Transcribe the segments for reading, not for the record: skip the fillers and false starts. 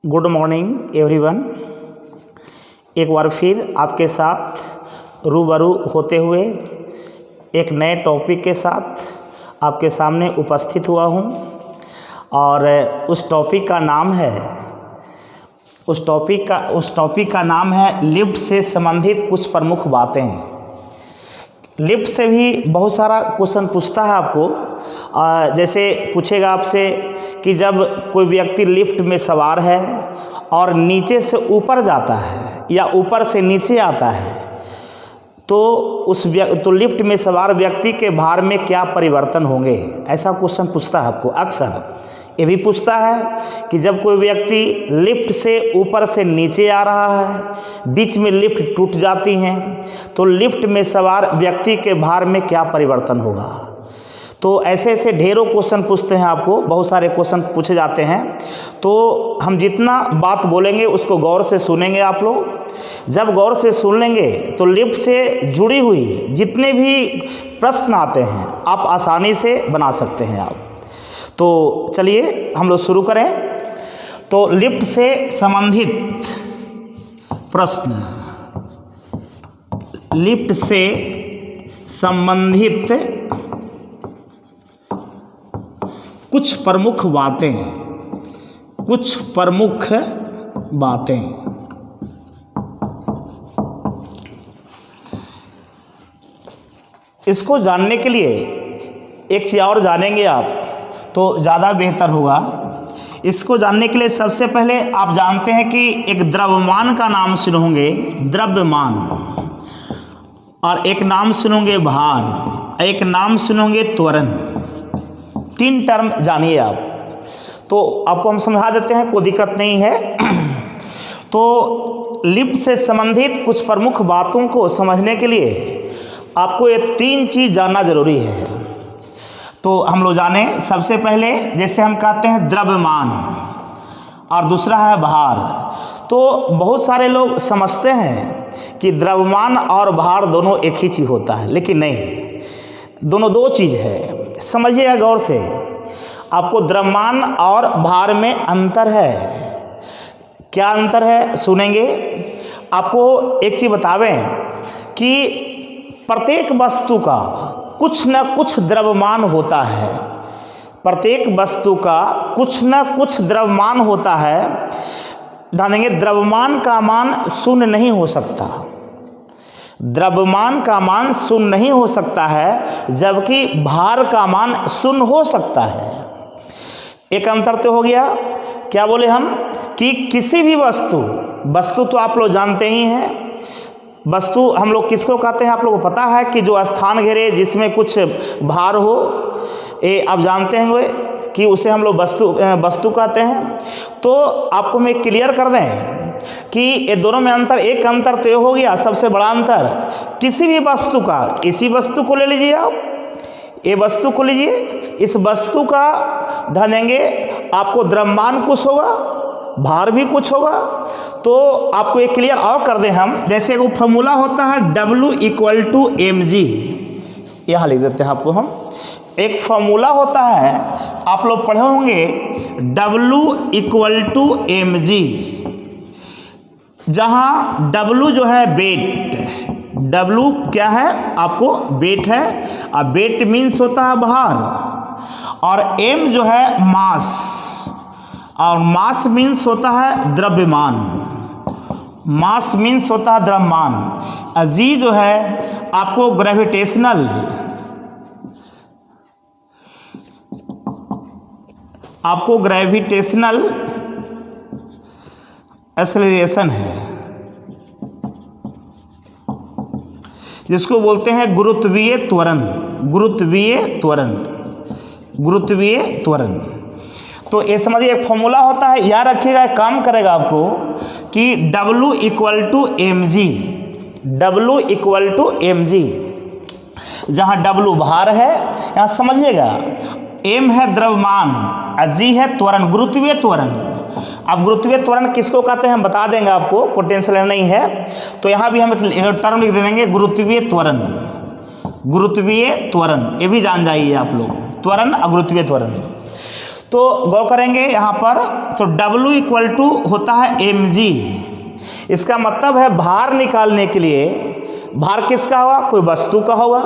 Good morning everyone. एक बार फिर आपके साथ रूबरू होते हुए एक नए टॉपिक के साथ आपके सामने उपस्थित हुआ हूँ और उस टॉपिक का नाम है लिफ्ट से संबंधित कुछ प्रमुख बातें। लिफ्ट से भी बहुत सारा क्वेश्चन पूछता है आपको। जैसे पूछेगा आपसे कि जब कोई व्यक्ति लिफ्ट में सवार है और नीचे से ऊपर जाता है या ऊपर से नीचे आता है तो लिफ्ट में सवार व्यक्ति के भार में क्या परिवर्तन होंगे, ऐसा क्वेश्चन पूछता है आपको। अक्सर ये भी पूछता है कि जब कोई व्यक्ति लिफ्ट से ऊपर से नीचे आ रहा है, बीच में लिफ्ट टूट जाती हैं, तो लिफ्ट में सवार व्यक्ति के भार में क्या परिवर्तन होगा। तो ऐसे ऐसे ढेरों क्वेश्चन पूछते हैं आपको, बहुत सारे क्वेश्चन पूछे जाते हैं। तो हम जितना बात बोलेंगे उसको गौर से सुनेंगे आप लोग। जब गौर से सुन लेंगे तो लिफ्ट से जुड़ी हुई जितने भी प्रश्न आते हैं आप आसानी से बना सकते हैं आप। तो चलिए हम लोग शुरू करें। तो लिफ्ट से संबंधित प्रश्न, लिफ्ट से संबंधित कुछ प्रमुख बातें। इसको जानने के लिए एक चीज़ और जानेंगे आप तो ज़्यादा बेहतर होगा। इसको जानने के लिए सबसे पहले आप जानते हैं कि एक द्रव्यमान का नाम सुनोगे, द्रव्यमान, और एक नाम सुनोगे भार, एक नाम सुनोगे त्वरण। तीन टर्म जानिए आप, तो आपको हम समझा देते हैं, कोई दिक्कत नहीं है। तो लिफ्ट से संबंधित कुछ प्रमुख बातों को समझने के लिए आपको ये तीन चीज़ जानना जरूरी है। तो हम लोग जाने सबसे पहले, जैसे हम कहते हैं द्रव्यमान और दूसरा है भार। तो बहुत सारे लोग समझते हैं कि द्रव्यमान और भार दोनों एक ही चीज़ होता है, लेकिन नहीं, दोनों दो चीज़ है। समझिएगा गौर से, आपको द्रव्यमान और भार में अंतर है। क्या अंतर है सुनेंगे। आपको एक चीज़ बतावें कि प्रत्येक वस्तु का कुछ न कुछ द्रव्यमान होता है। प्रत्येक वस्तु का कुछ न कुछ द्रव्यमान होता है। ध्यान देंगे, द्रव्यमान का मान शून्य नहीं हो सकता। द्रव्यमान का मान शून्य नहीं हो सकता है, जबकि भार का मान शून्य हो सकता है। एक अंतर तो हो गया। क्या बोले हम कि किसी भी वस्तु तो आप लोग जानते ही हैं। वस्तु हम लोग किसको कहते हैं, आप लोगों को पता है कि जो स्थान घेरे, जिसमें कुछ भार हो, ये आप जानते हैं कि उसे हम लोग वस्तु कहते हैं। तो आपको मैं क्लियर कर दें कि ये दोनों में अंतर, एक अंतर तो ये हो गया सबसे बड़ा अंतर, किसी भी वस्तु का, इसी वस्तु को ले लीजिए आप, ये वस्तु को लीजिए, इस वस्तु का ध्यान देंगे आपको द्रव्यमान कुछ होगा, भार भी कुछ होगा। तो आपको एक क्लियर और कर दें हम, जैसे एक फॉर्मूला होता है W=mg, यहाँ लिख देते हैं आपको हम। एक फॉर्मूला होता है, आप लोग पढ़े होंगे, W=mg, जहाँ W जो है वेट, W क्या है आपको वेट है, और वेट मीन्स होता है भार, और M जो है मास, और मास मीन्स होता है द्रव्यमान। मास मीन्स होता है द्रव्यमान। G जो है आपको ग्रेविटेशनल, एक्सेलरेशन है, जिसको बोलते हैं गुरुत्वीय त्वरण। तो ये समझिए, एक फॉर्मूला होता है, याद रखिएगा, काम करेगा आपको कि W=mg, जहाँ W भार है, यहाँ समझिएगा, M है द्रव्यमान, G है त्वरण, गुरुत्वीय त्वरण। अब गुरुत्वीय त्वरण किसको कहते हैं हम बता देंगे आपको, कोई टेंशन नहीं है। तो यहाँ भी हम एक टर्म लिख देंगे, गुरुत्वीय त्वरण, ये भी जान जाइए आप लोग, त्वरण और गुरुत्वीय त्वरण। तो गौर करेंगे यहाँ पर, तो W इक्वल टू होता है mg। इसका मतलब है भार निकालने के लिए, भार किसका होगा, कोई वस्तु का होगा।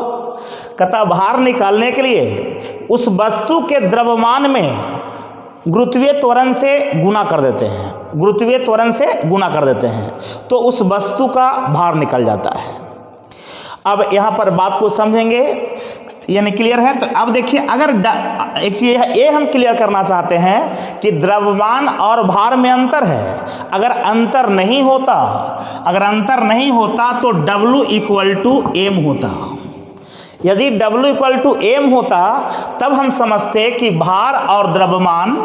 कहता भार निकालने के लिए उस वस्तु के द्रव्यमान में गुरुत्वीय त्वरण से गुना कर देते हैं, गुरुत्वीय त्वरण से गुना कर देते हैं, तो उस वस्तु का भार निकल जाता है। अब यहाँ पर बात को समझेंगे, यानी क्लियर है। तो अब देखिए, अगर एक चीज़ ये हम क्लियर करना चाहते हैं कि द्रव्यमान और भार में अंतर है। अगर अंतर नहीं होता, अगर अंतर नहीं होता तो W इक्वल टू m होता। यदि W इक्वल टू m होता तब हम समझते कि भार और द्रव्यमान,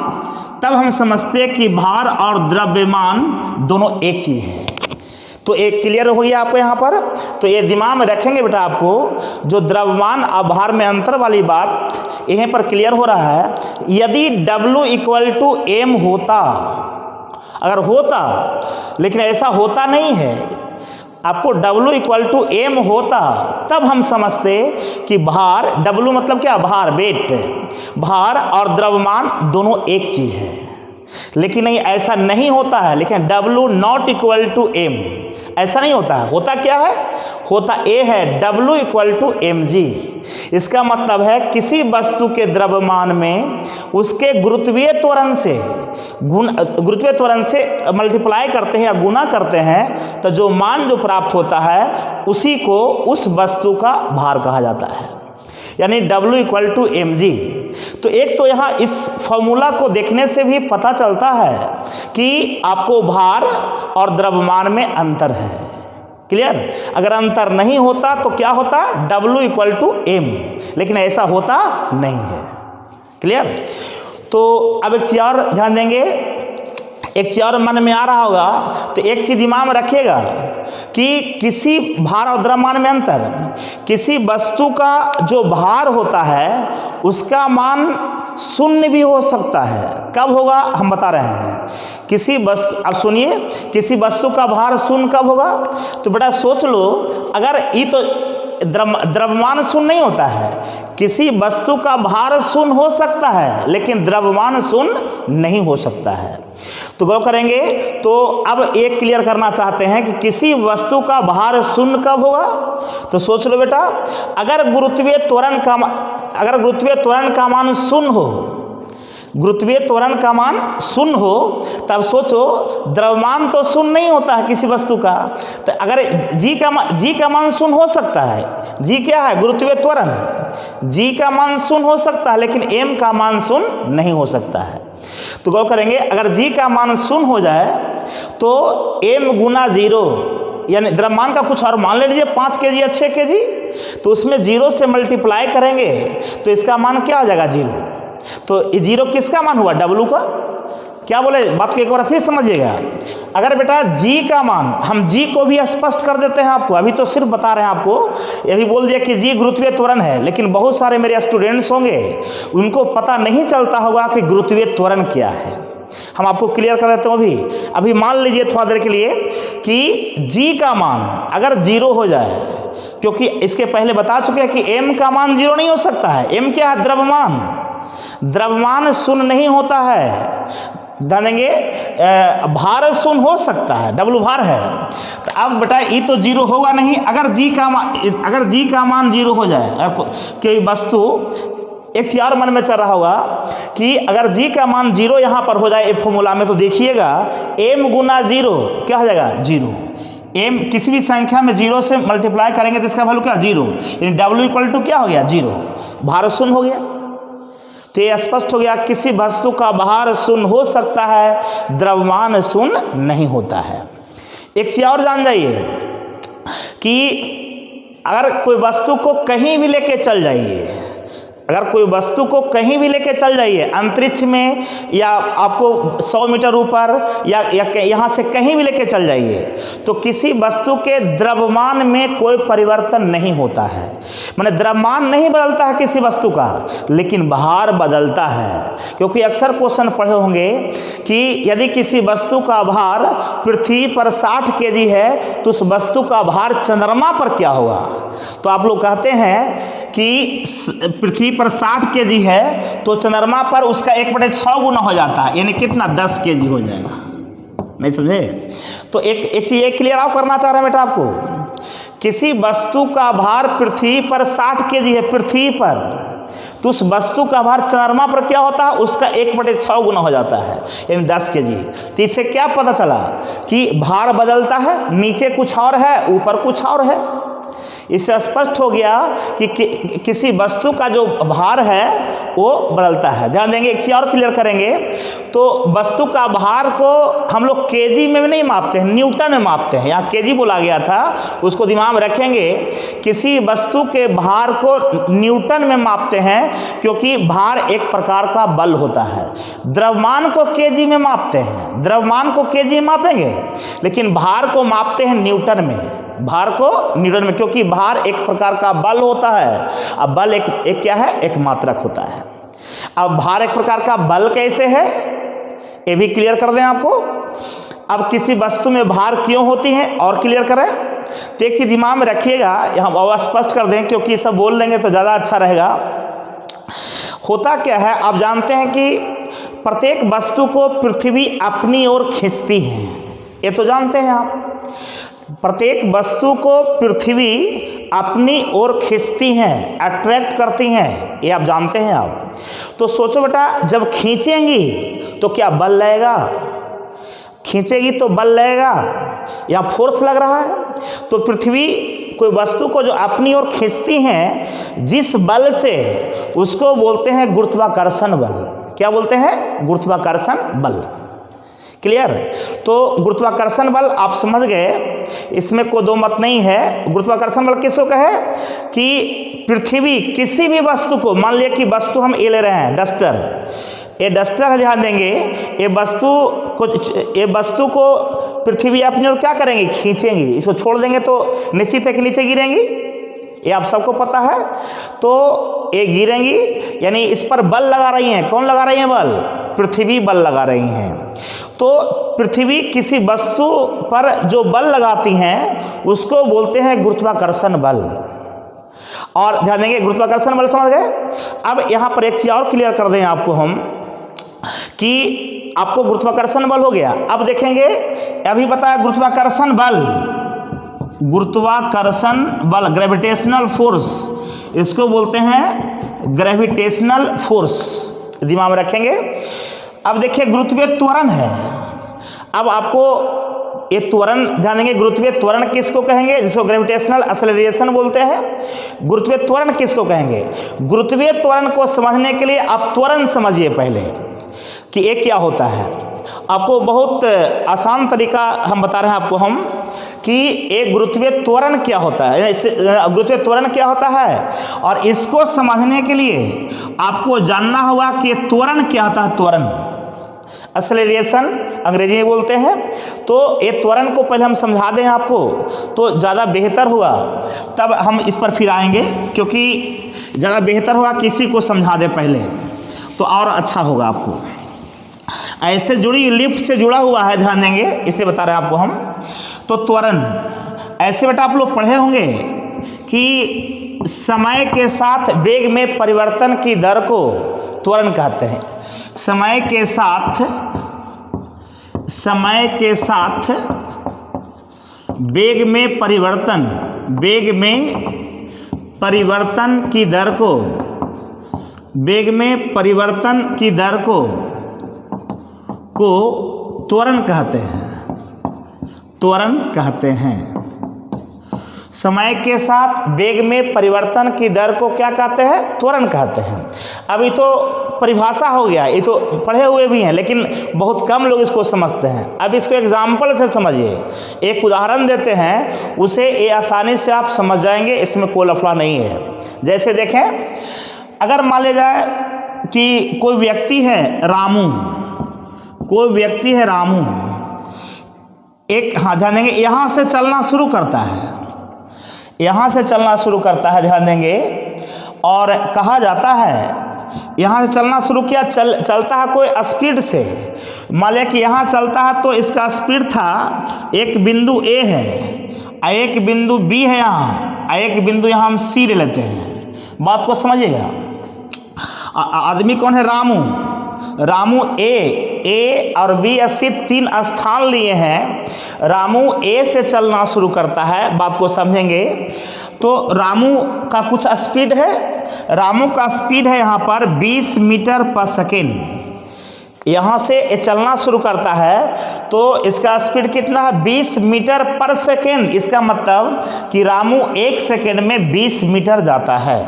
तब हम समझते कि भार और द्रव्यमान दोनों एक चीज़ है। तो एक क्लियर हो गया आपको यहाँ पर। तो ये दिमाग में रखेंगे बेटा, आपको जो द्रव्यमान और भार में अंतर वाली बात यहीं पर क्लियर हो रहा है। यदि W इक्वल टू m होता, अगर होता, लेकिन ऐसा होता नहीं है, आपको W इक्वल टू m होता तब हम समझते कि भार, W मतलब क्या, भार, वेट, भार और द्रव्यमान दोनों एक चीज़ है। लेकिन नहीं, ऐसा नहीं होता है। लेकिन W not equal to m, ऐसा नहीं होता है। होता क्या है, होता A है, W इक्वल टू mg। इसका मतलब है किसी वस्तु के द्रव्यमान में उसके गुरुत्वीय त्वरण से गुरुत्वीय त्वरण से मल्टीप्लाई करते हैं या गुना करते हैं, तो जो मान जो प्राप्त होता है उसी को उस वस्तु का भार कहा जाता है, यानी W इक्वल टू mg। तो एक तो यहाँ इस फॉर्मूला को देखने से भी पता चलता है कि आपको भार और द्रव्यमान में अंतर है। क्लियर। अगर अंतर नहीं होता तो क्या होता, W इक्वल टू m, लेकिन ऐसा होता नहीं है। क्लियर। तो अब एक चीज और ध्यान देंगे, एक चीज और मन में आ रहा होगा, तो एक चीज दिमाग में रखिएगा कि किसी भार और द्रव्यमान में अंतर, किसी वस्तु का जो भार होता है उसका मान शून्य भी हो सकता है। कब होगा हम बता रहे हैं। किसी वस्तु, अब सुनिए, किसी वस्तु का भार शून्य कब होगा, तो बेटा सोच लो, अगर ये तो द्रव्यमान शून्य नहीं होता है, किसी वस्तु का भार शून्य हो सकता है लेकिन द्रव्यमान शून्य नहीं हो सकता है। तो गौर करेंगे, तो अब एक क्लियर करना चाहते हैं कि किसी वस्तु का भार शून्य कब होगा। तो सोच लो बेटा, अगर गुरुत्वीय त्वरण का मान शून्य हो, गुरुत्वीय त्वरण का मान शून्य हो, तब सोचो द्रव्यमान तो शून्य नहीं होता है किसी वस्तु का। तो अगर जी का मान शून्य हो सकता है, जी क्या है, गुरुत्वीय त्वरण, जी का मान शून्य हो सकता है लेकिन m का मान शून्य नहीं हो सकता है। तो गौर करेंगे, अगर जी का मान शून्य हो जाए तो m गुना 0, यानी द्रव्यमान का कुछ और मान ले लीजिए 5 kg या 6 kg, तो उसमें 0 से मल्टीप्लाई करेंगे तो इसका मान क्या हो जाएगा, 0। तो ये 0 किसका मान हुआ, W का। क्या बोले, बात को एक बार फिर समझिएगा। अगर बेटा G का मान, हम G को भी स्पष्ट कर देते हैं आपको, अभी तो सिर्फ बता रहे हैं आपको, ये भी बोल दिया कि G गुरुत्वीय त्वरण है, लेकिन बहुत सारे मेरे स्टूडेंट्स होंगे उनको पता नहीं चलता होगा कि गुरुत्वीय त्वरण क्या है। हम आपको क्लियर कर देते हैं। अभी मान लीजिए थोड़ा देर के लिए कि G का मान अगर 0 हो जाए, क्योंकि इसके पहले बता चुके हैं कि m का मान 0 नहीं हो सकता है। m क्या है, द्रव्यमान, द्रव्यमान शून्य नहीं होता है। ध्यान देंगे, भार शून्य हो सकता है, W भार है। तो अब बेटा ये तो 0 होगा नहीं। अगर G का मान 0 हो जाए, कोई वस्तु, एक चीज और मन में चल रहा होगा कि अगर G का मान 0 यहाँ पर हो जाए फॉर्मूला में, तो देखिएगा m गुना 0 क्या हो जाएगा, 0। m किसी भी संख्या में 0 से मल्टीप्लाई करेंगे तो इसका वैल्यू क्या, 0, यानी W इक्वल टू क्या हो गया, 0, भार शून्य हो गया। तो ये स्पष्ट हो गया, किसी वस्तु का भार शून्य हो सकता है, द्रव्यमान शून्य नहीं होता है। एक चीज और जान जाइए कि अगर कोई वस्तु को कहीं भी लेके चल जाइए, अगर कोई वस्तु को कहीं भी लेके चल जाइए, अंतरिक्ष में या आपको 100 मीटर ऊपर या यहाँ से कहीं भी लेके चल जाइए, तो किसी वस्तु के द्रव्यमान में कोई परिवर्तन नहीं होता है। माने द्रव्यमान नहीं बदलता है किसी वस्तु का, लेकिन भार बदलता है। क्योंकि अक्सर क्वेश्चन पढ़े होंगे कि यदि किसी वस्तु का भार पृथ्वी पर 60 kg है तो उस वस्तु का भार चंद्रमा पर क्या होगा। तो आप लोग कहते हैं कि पृथ्वी पर 60 kg है तो चंद्रमा पर उसका 1/6 गुना हो जाता है, यानी कितना 10 kg हो जाएगा। नहीं समझे? तो एक चीज़ एक क्लियर आप करना चाह रहे हैं बेटा आपको, किसी वस्तु का भार पृथ्वी पर 60 kg है पृथ्वी पर, तो उस वस्तु का भार चंद्रमा पर क्या होता है, उसका 1/6 गुना हो जाता है, यानी 10 kg। तो इससे क्या पता चला कि भार बदलता है, नीचे कुछ और है ऊपर कुछ और है। इससे स्पष्ट हो गया कि किसी वस्तु का जो भार है वो बदलता है। ध्यान देंगे, एक चीज़ और क्लियर करेंगे, तो वस्तु का भार को हम लोग केजी में नहीं मापते हैं, न्यूटन में मापते हैं। यहाँ केजी बोला गया था, उसको दिमाग में रखेंगे। किसी वस्तु के भार को न्यूटन में मापते हैं क्योंकि भार एक प्रकार का बल होता है। द्रव्यमान को केजी में मापते हैं, द्रव्यमान को केजी में मापेंगे, लेकिन भार को मापते हैं न्यूटन में, भार को न्यूटन में, क्योंकि भार एक प्रकार का बल होता है। अब बल एक क्या है, एक मात्रक होता है। अब भार एक प्रकार का बल कैसे है ये भी क्लियर कर दें आपको। अब किसी वस्तु में भार क्यों होती है और क्लियर करें, तो एक चीज दिमाग में रखिएगा, यहाँ और स्पष्ट कर दें क्योंकि सब बोल लेंगे तो ज़्यादा अच्छा रहेगा। होता क्या है, आप जानते हैं कि प्रत्येक वस्तु को पृथ्वी अपनी ओर खींचती है, ये तो जानते हैं आप। प्रत्येक वस्तु को पृथ्वी अपनी ओर खींचती हैं, अट्रैक्ट करती हैं, ये आप जानते हैं आप। तो सोचो बेटा, जब खींचेंगी तो क्या बल लगेगा, खींचेगी तो बल लगेगा या फोर्स लग रहा है। तो पृथ्वी कोई वस्तु को जो अपनी ओर खींचती हैं जिस बल से, उसको बोलते हैं गुरुत्वाकर्षण बल। क्या बोलते हैं? गुरुत्वाकर्षण बल। क्लियर? तो गुरुत्वाकर्षण बल आप समझ गए, इसमें कोई दो मत नहीं है। गुरुत्वाकर्षण बल किसको कहे कि पृथ्वी किसी भी वस्तु को, मान लिया कि वस्तु हम ये ले रहे हैं डस्टर, ये डस्टर है, ध्यान देंगे, ये वस्तु को पृथ्वी अपनी ओर क्या करेंगी, खींचेंगी। इसको छोड़ देंगे तो निश्चित है कि नीचे गिरेंगी, ये आप सबको पता है। तो ये गिरेंगी, यानी इस पर बल लगा रही हैं। कौन लगा रही है बल? पृथ्वी बल लगा रही हैं। तो पृथ्वी किसी वस्तु पर जो बल लगाती हैं उसको बोलते हैं गुरुत्वाकर्षण बल। और ध्यान देंगे, गुरुत्वाकर्षण बल समझ गए। अब यहाँ पर एक चीज़ और क्लियर कर दें आपको हम कि आपको गुरुत्वाकर्षण बल हो गया। अब देखेंगे, अभी बताया गुरुत्वाकर्षण बल, गुरुत्वाकर्षण बल ग्रेविटेशनल फोर्स, इसको बोलते हैं ग्रेविटेशनल फोर्स, दिमाग में रखेंगे। अब देखिए, गुरुत्वीय त्वरण है। अब आपको ये त्वरण ध्यान देंगे, गुरुत्वीय त्वरण किसको कहेंगे, जिसको ग्रेविटेशनल एक्सेलरेशन बोलते हैं। गुरुत्वीय त्वरण किसको कहेंगे? गुरुत्वीय त्वरण को समझने के लिए आप त्वरण समझिए पहले कि ये क्या होता है। आपको बहुत आसान तरीका हम बता रहे हैं आपको हम कि एक गुरुत्वीय त्वरण क्या होता है, गुरुत्वीय त्वरण क्या होता है, और इसको समझने के लिए आपको जानना होगा कि त्वरण क्या होता है। त्वरण, एक्सेलरेशन अंग्रेजी में बोलते हैं। तो ये त्वरण को पहले हम समझा दें आपको तो ज़्यादा बेहतर हुआ, तब हम इस पर फिर आएंगे, क्योंकि ज़्यादा बेहतर हुआ किसी को समझा दें पहले तो और अच्छा होगा आपको। ऐसे जुड़ी, लिफ्ट से जुड़ा हुआ है, ध्यान देंगे, इसलिए बता रहे हैं आपको हम। तो त्वरण ऐसे बेटा आप लोग पढ़े होंगे कि समय के साथ वेग में परिवर्तन की दर को त्वरण कहते हैं। समय के साथ वेग में परिवर्तन, वेग में परिवर्तन की दर को, वेग में परिवर्तन की दर को त्वरण कहते हैं, त्वरण कहते हैं। समय के साथ वेग में परिवर्तन की दर को क्या कहते हैं? त्वरण कहते हैं। अब ये तो परिभाषा हो गया, ये तो पढ़े हुए भी हैं, लेकिन बहुत कम लोग इसको समझते हैं। अब इसको एग्जाम्पल से समझिए, एक उदाहरण देते हैं, उसे ये आसानी से आप समझ जाएंगे, इसमें कोई लफड़ा नहीं है। जैसे देखें, अगर मान लिया जाए कि कोई व्यक्ति है रामू, कोई व्यक्ति है रामू, एक, हाँ ध्यान देंगे, यहाँ से चलना शुरू करता है, यहाँ से चलना शुरू करता है, ध्यान देंगे। और कहा जाता है यहाँ से चलना शुरू किया, चलता है कोई स्पीड से। मान लिया कि यहाँ चलता है तो इसका स्पीड था, एक बिंदु ए है, एक बिंदु बी है यहाँ, एक बिंदु यहाँ हम सी ले लेते हैं, बात को समझिएगा। आदमी कौन है? रामू। रामू ए और बी और सी 3 स्थान लिए हैं। रामू ए से चलना शुरू करता है, बात को समझेंगे। तो रामू का कुछ स्पीड है, रामू का स्पीड है यहाँ पर 20 मीटर पर सेकेंड। यहाँ से ये चलना शुरू करता है तो इसका स्पीड कितना है? 20 मीटर पर सेकेंड। इसका मतलब कि रामू 1 सेकेंड में 20 मीटर जाता है।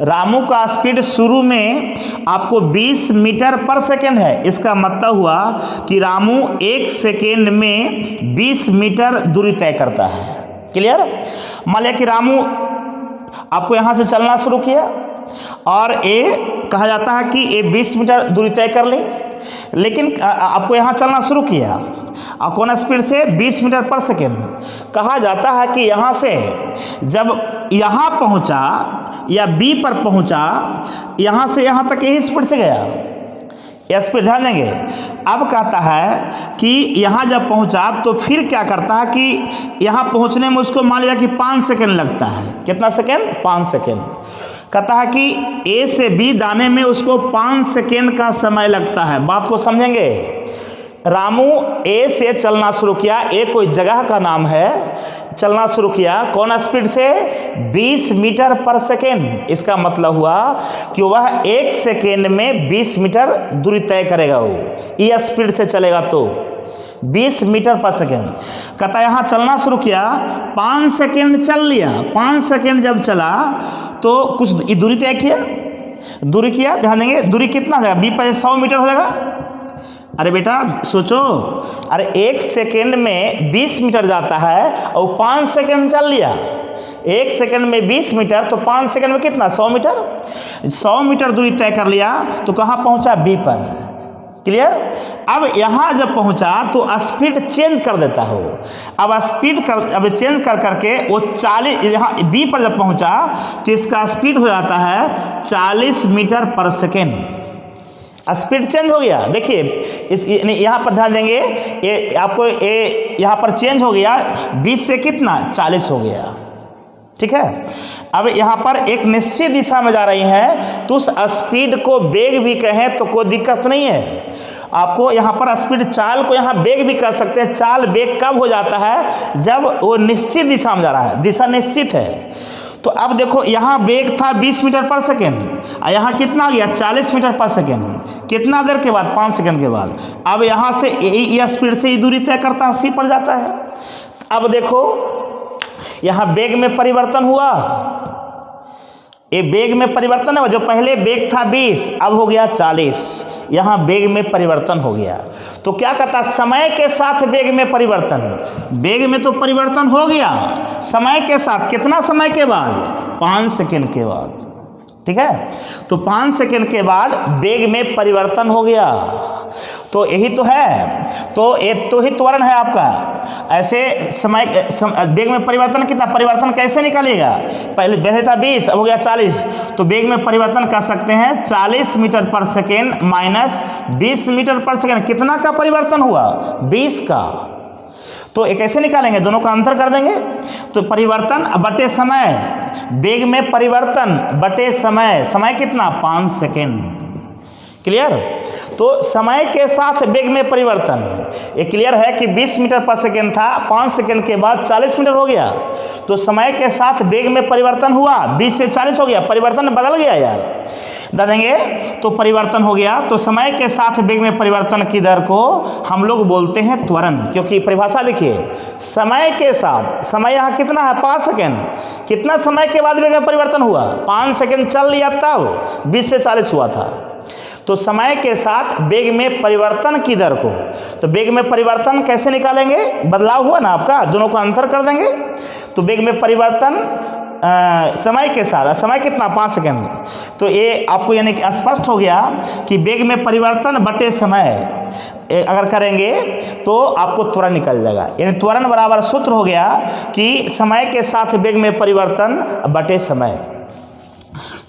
रामू का स्पीड शुरू में आपको 20 मीटर पर सेकेंड है। इसका मतलब हुआ कि रामू 1 सेकेंड में 20 मीटर दूरी तय करता है। क्लियर? मान लिया कि रामू आपको यहाँ से चलना शुरू किया और ये कहा जाता है कि ये 20 मीटर दूरी तय कर ले, लेकिन आपको यहाँ चलना शुरू किया और कौन स्पीड से? 20 मीटर पर सेकेंड। कहा जाता है कि यहाँ से जब यहाँ पहुँचा या बी पर पहुँचा, यहाँ से यहाँ तक यही स्पीड से गया। यह स्पीड ध्यान देंगे। अब कहता है कि यहाँ जब पहुँचा तो फिर क्या करता है कि यहाँ पहुँचने में उसको मान लिया कि 5 सेकेंड लगता है। कितना सेकेंड? 5 सेकेंड। कहता है कि ए से बी जाने में उसको 5 सेकेंड का समय लगता है। बात को समझेंगे। रामू ए से चलना शुरू किया, ए कोई जगह का नाम है, चलना शुरू किया कौन स्पीड से? 20 मीटर पर सेकेंड। इसका मतलब हुआ कि वह 1 सेकेंड में 20 मीटर दूरी तय करेगा। वो ये स्पीड से चलेगा तो 20 मीटर पर सेकेंड। कहता है यहाँ चलना शुरू किया, 5 सेकेंड चल लिया। 5 सेकेंड जब चला तो कुछ दूरी तय किया, दूरी किया, ध्यान देंगे। दूरी कितना हो जाएगा? बी पर 100 मीटर हो जाएगा। अरे बेटा सोचो, अरे 1 सेकेंड में 20 मीटर जाता है और 5 सेकेंड चल लिया। 1 सेकेंड में 20 मीटर तो 5 सेकेंड में कितना? 100 मीटर। 100 मीटर दूरी तय कर लिया तो कहाँ पहुँचा? बी पर। क्लियर? अब यहाँ जब पहुँचा तो स्पीड चेंज कर देता हो। अब अब चेंज कर करके वो 40, यहाँ बी पर जब पहुँचा तो इसका स्पीड हो जाता है 40 मीटर पर सेकेंड। स्पीड चेंज हो गया। देखिए इस यहाँ पर ध्यान देंगे, ये आपको ये यहाँ पर चेंज हो गया, 20 से कितना? 40 हो गया। ठीक है? अब यहाँ पर एक निश्चित दिशा में जा रही है तो उस स्पीड को वेग भी कहें तो कोई दिक्कत नहीं है। आपको यहाँ पर स्पीड, चाल को यहाँ वेग भी कह सकते हैं। चाल वेग कब हो जाता है? जब वो निश्चित दिशा में जा रहा है, दिशा निश्चित है। तो अब देखो यहाँ वेग था 20 मीटर पर सेकेंड और यहाँ कितना आ गया? 40 मीटर पर सेकेंड। कितना देर के बाद? 5 सेकेंड के बाद। अब यहाँ से ये स्पीड से ही दूरी तय करता है, सी पर जाता है। अब देखो यहाँ वेग में परिवर्तन हुआ, ये वेग में परिवर्तन है। जो पहले वेग था 20 अब हो गया 40, यहाँ वेग में परिवर्तन हो गया। तो क्या कहता? समय के साथ वेग में परिवर्तन। वेग में तो परिवर्तन हो गया, समय के साथ कितना समय के बाद? 5 सेकेंड के बाद। ठीक है? तो 5 सेकेंड के बाद वेग में परिवर्तन हो गया। तो यही तो है, तो ये तो ही त्वरण है आपका। ऐसे वेग में परिवर्तन कितना? परिवर्तन कैसे निकालिएगा? पहले था 20 अब हो गया 40, तो वेग में परिवर्तन कर सकते हैं 40 मीटर पर सेकेंड माइनस 20 मीटर पर सेकेंड। कितना का परिवर्तन हुआ? 20 का। तो ये कैसे निकालेंगे? दोनों का अंतर कर देंगे। तो परिवर्तन बटे समय, वेग में परिवर्तन बटे समय, समय कितना? 5 सेकेंड। क्लियर? तो समय के साथ वेग में परिवर्तन, ये क्लियर है कि 20 मीटर पर सेकेंड था, 5 सेकेंड के बाद 40 मीटर हो गया। तो समय के साथ वेग में परिवर्तन हुआ, 20 से 40 हो गया, परिवर्तन बदल गया यार। बता देंगे तो परिवर्तन हो गया। तो समय के साथ वेग में परिवर्तन की दर को हम लोग बोलते हैं त्वरण। क्योंकि परिभाषा देखिए, समय के साथ, समय यहाँ कितना है? 5 सेकेंड। कितना समय के बाद वेग में परिवर्तन हुआ? 5 सेकेंड चल लिया तब 20 से 40 हुआ था। तो समय के साथ वेग में परिवर्तन की दर को, तो वेग में परिवर्तन कैसे निकालेंगे? बदलाव हुआ ना आपका, दोनों को अंतर कर देंगे। तो वेग में परिवर्तन समय के साथ, समय कितना? 5 सेकेंड। तो ये आपको यानी कि स्पष्ट हो गया कि वेग में परिवर्तन बटे समय अगर करेंगे तो आपको त्वरण निकल जाएगा। यानी त्वरण बराबर सूत्र हो गया कि समय के साथ वेग में परिवर्तन बटे समय।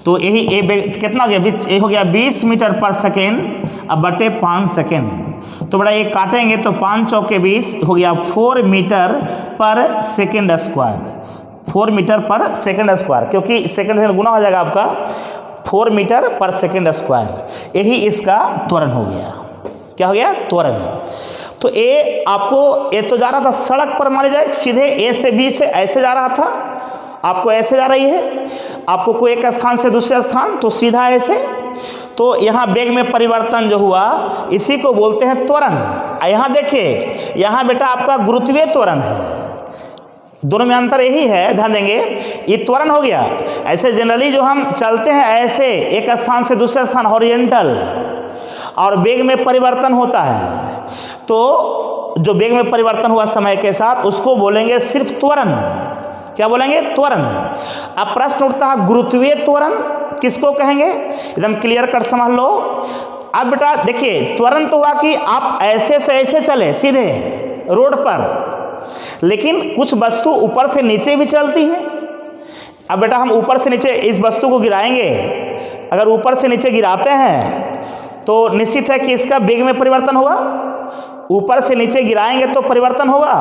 तो यही ये कितना हो गया? ये हो गया 20 मीटर पर सेकेंड अब बटे 5 सेकेंड। तो बड़ा ये काटेंगे तो 5 चौके 20 हो गया 4 मीटर पर सेकेंड स्क्वायर। 4 मीटर पर सेकंड स्क्वायर, क्योंकि सेकंड से गुना हो जाएगा आपका 4 मीटर पर सेकंड स्क्वायर। यही इसका त्वरण हो गया। क्या हो गया? त्वरण। तो ए आपको, ए तो जा रहा था सड़क पर, मान लीजिए सीधे ए से बी से ऐसे जा रहा था, आपको ऐसे जा रही है, आपको कोई एक स्थान से दूसरे स्थान, तो सीधा ऐसे। तो यहाँ वेग में परिवर्तन जो हुआ इसी को बोलते हैं त्वरण। यहाँ देखिए, यहाँ बेटा आपका गुरुत्वीय त्वरण है, दोनों में अंतर यही है, ध्यान देंगे। ये त्वरण हो गया। ऐसे जनरली जो हम चलते हैं ऐसे एक स्थान से दूसरे स्थान हॉरिजॉन्टल, और वेग में परिवर्तन होता है, तो जो वेग में परिवर्तन हुआ समय के साथ उसको बोलेंगे सिर्फ त्वरण। क्या बोलेंगे? त्वरण। अब प्रश्न उठता है गुरुत्वीय त्वरण किसको कहेंगे? एकदम क्लियर कट समझ लो। अब बेटा देखिए, त्वरण तो हुआ कि आप ऐसे से ऐसे चले सीधे रोड पर, लेकिन कुछ वस्तु ऊपर से नीचे भी चलती है। अब बेटा हम ऊपर से नीचे इस वस्तु को गिराएंगे, अगर ऊपर से नीचे गिराते हैं तो निश्चित है कि इसका वेग में परिवर्तन होगा। ऊपर से नीचे गिराएंगे तो परिवर्तन होगा।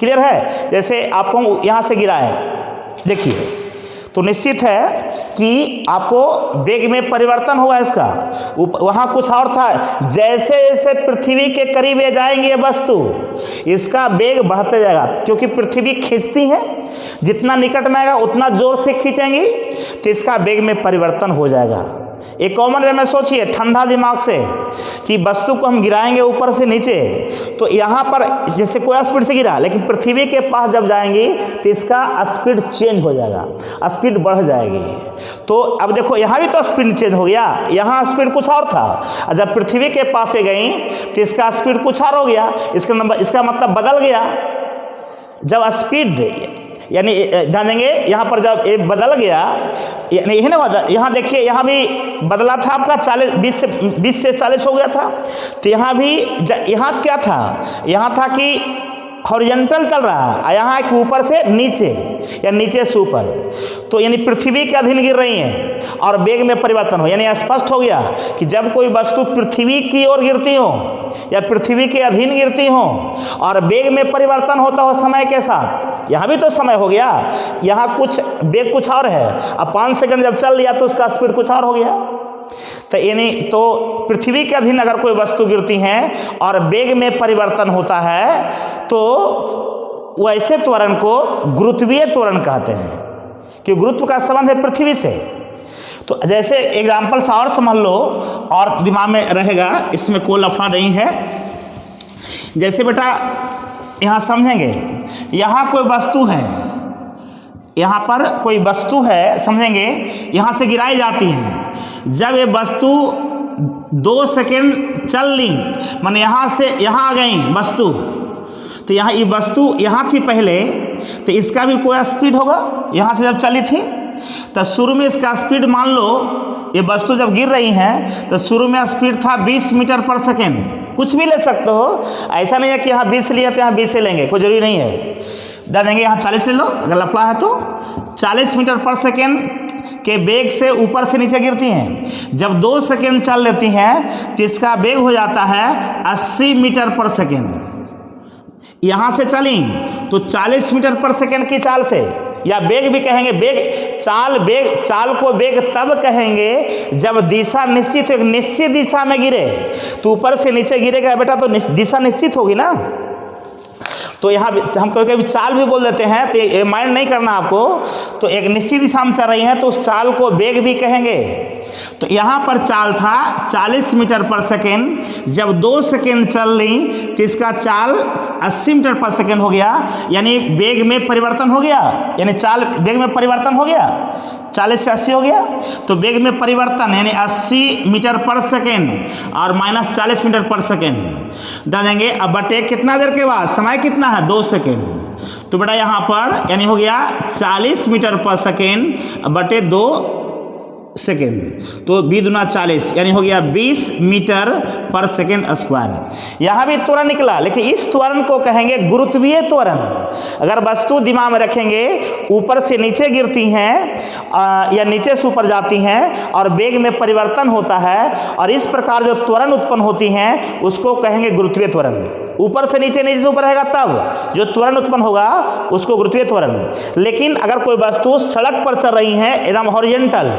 क्लियर है? जैसे आपको यहाँ से गिराए, देखिए, तो निश्चित है कि आपको वेग में परिवर्तन हुआ इसका। वहाँ कुछ और था, जैसे जैसे पृथ्वी के करीब ये जाएंगे ये वस्तु, इसका वेग बढ़ते जाएगा, क्योंकि पृथ्वी खींचती है, जितना निकट में आएगा उतना जोर से खींचेंगी, तो इसका वेग में परिवर्तन हो जाएगा। एक कॉमन वे में सोचिए ठंडा दिमाग से कि वस्तु को हम गिराएंगे ऊपर से नीचे, तो यहाँ पर जैसे कोई स्पीड से गिरा, लेकिन पृथ्वी के पास जब जाएंगी तो इसका स्पीड चेंज हो जाएगा, स्पीड बढ़ जाएगी। तो अब देखो यहाँ भी तो स्पीड चेंज हो गया, यहाँ स्पीड कुछ और था, और जब पृथ्वी के पास से गई तो इसका स्पीड कुछ और हो गया, इसका मतलब बदल गया। जब स्पीड यानी ध्यान देंगे, यहाँ पर जब ये बदल गया, यानी यही ना बदल, यहाँ देखिए यहाँ भी बदला था आपका 20 से 40 हो गया था। तो यहाँ भी यहाँ क्या था? यहाँ था कि हॉरिजॉन्टल चल रहा है, यहाँ एक ऊपर से नीचे या नीचे से ऊपर, तो यानी पृथ्वी के अधीन गिर रही हैं और वेग में परिवर्तन हो। यानी स्पष्ट हो गया कि जब कोई वस्तु पृथ्वी की ओर गिरती हो या पृथ्वी के अधीन गिरती हो और वेग में परिवर्तन होता हो समय के साथ, यहाँ भी तो समय हो गया, यहाँ कुछ वेग कुछ और है, अब 5 सेकंड जब चल लिया तो उसका स्पीड कुछ और हो गया। तो यानी तो पृथ्वी के अधीन अगर कोई वस्तु गिरती हैं और वेग में परिवर्तन होता है तो वैसे त्वरण को गुरुत्वीय त्वरण कहते हैं, कि गुरुत्व का संबंध है पृथ्वी से। तो जैसे एग्जाम्पल सा और समझ लो और दिमाग में रहेगा, इसमें कोई लफड़ा नहीं है। जैसे बेटा यहाँ समझेंगे, यहाँ कोई वस्तु है, यहाँ पर कोई वस्तु है, समझेंगे, यहाँ से गिराई जाती है। जब ये वस्तु 2 सेकेंड चल ली, माने यहाँ से यहाँ आ गई वस्तु, तो यहाँ ये वस्तु यहाँ थी पहले, तो इसका भी कोई स्पीड होगा। यहाँ से जब चली थी तो शुरू में इसका स्पीड, मान लो ये वस्तु जब गिर रही है तो शुरू में स्पीड था 20 मीटर पर सेकेंड। कुछ भी ले सकते हो, ऐसा नहीं है कि यहाँ 20 लिया तो यहाँ 20 से लेंगे, कोई जरूरी नहीं है। दे देंगे यहाँ 40 ले लो अगर लफड़ा है तो। 40 मीटर पर सेकेंड के वेग से ऊपर से नीचे गिरती हैं। जब 2 सेकेंड चल लेती हैं तो इसका वेग हो जाता है 80 मीटर पर सेकेंड। यहाँ से चली तो 40 मीटर पर सेकेंड की चाल से, या वेग भी कहेंगे, वेग चाल को वेग तब कहेंगे जब दिशा निश्चित हो, एक निश्चित दिशा में गिरे। तो ऊपर से नीचे गिरेगा बेटा तो दिशा निश्चित होगी ना। तो यहाँ हम कभी चाल भी बोल देते हैं, तो ये माइंड नहीं करना आपको। तो एक निश्चित दिशा में चल रही है तो उस चाल को वेग भी कहेंगे। तो यहाँ पर चाल था 40 मीटर पर सेकेंड, जब 2 सेकेंड चल ली तो इसका चाल 80 मीटर पर सेकेंड हो गया, यानी वेग में परिवर्तन हो गया, यानी चाल वेग में परिवर्तन हो गया, 40 से 80 हो गया। तो वेग में परिवर्तन यानी 80 मीटर पर सेकेंड और माइनस 40 मीटर पर सेकेंड डाल देंगे। अब बटे कितना देर के बाद, समय कितना है 2 सेकेंड, तो बेटा यहाँ पर यानी हो गया 40 मीटर पर सेकेंड बटे 2 सेकेंड, तो 2 दूना 40 यानी हो गया 20 मीटर पर सेकेंड स्क्वायर। यहाँ भी त्वरण निकला, लेकिन इस त्वरण को कहेंगे गुरुत्वीय त्वरण। अगर वस्तु दिमाग में रखेंगे ऊपर से नीचे गिरती हैं या नीचे से ऊपर जाती हैं और वेग में परिवर्तन होता है, और इस प्रकार जो त्वरण उत्पन्न होती हैं उसको कहेंगे गुरुत्वीय त्वरण। ऊपर से नीचे, नीचे से ऊपर रहेगा तब जो त्वरण उत्पन्न होगा उसको गुरुत्वीय त्वरण। लेकिन अगर कोई वस्तु सड़क पर चल रही है एकदम हॉरिजॉन्टल,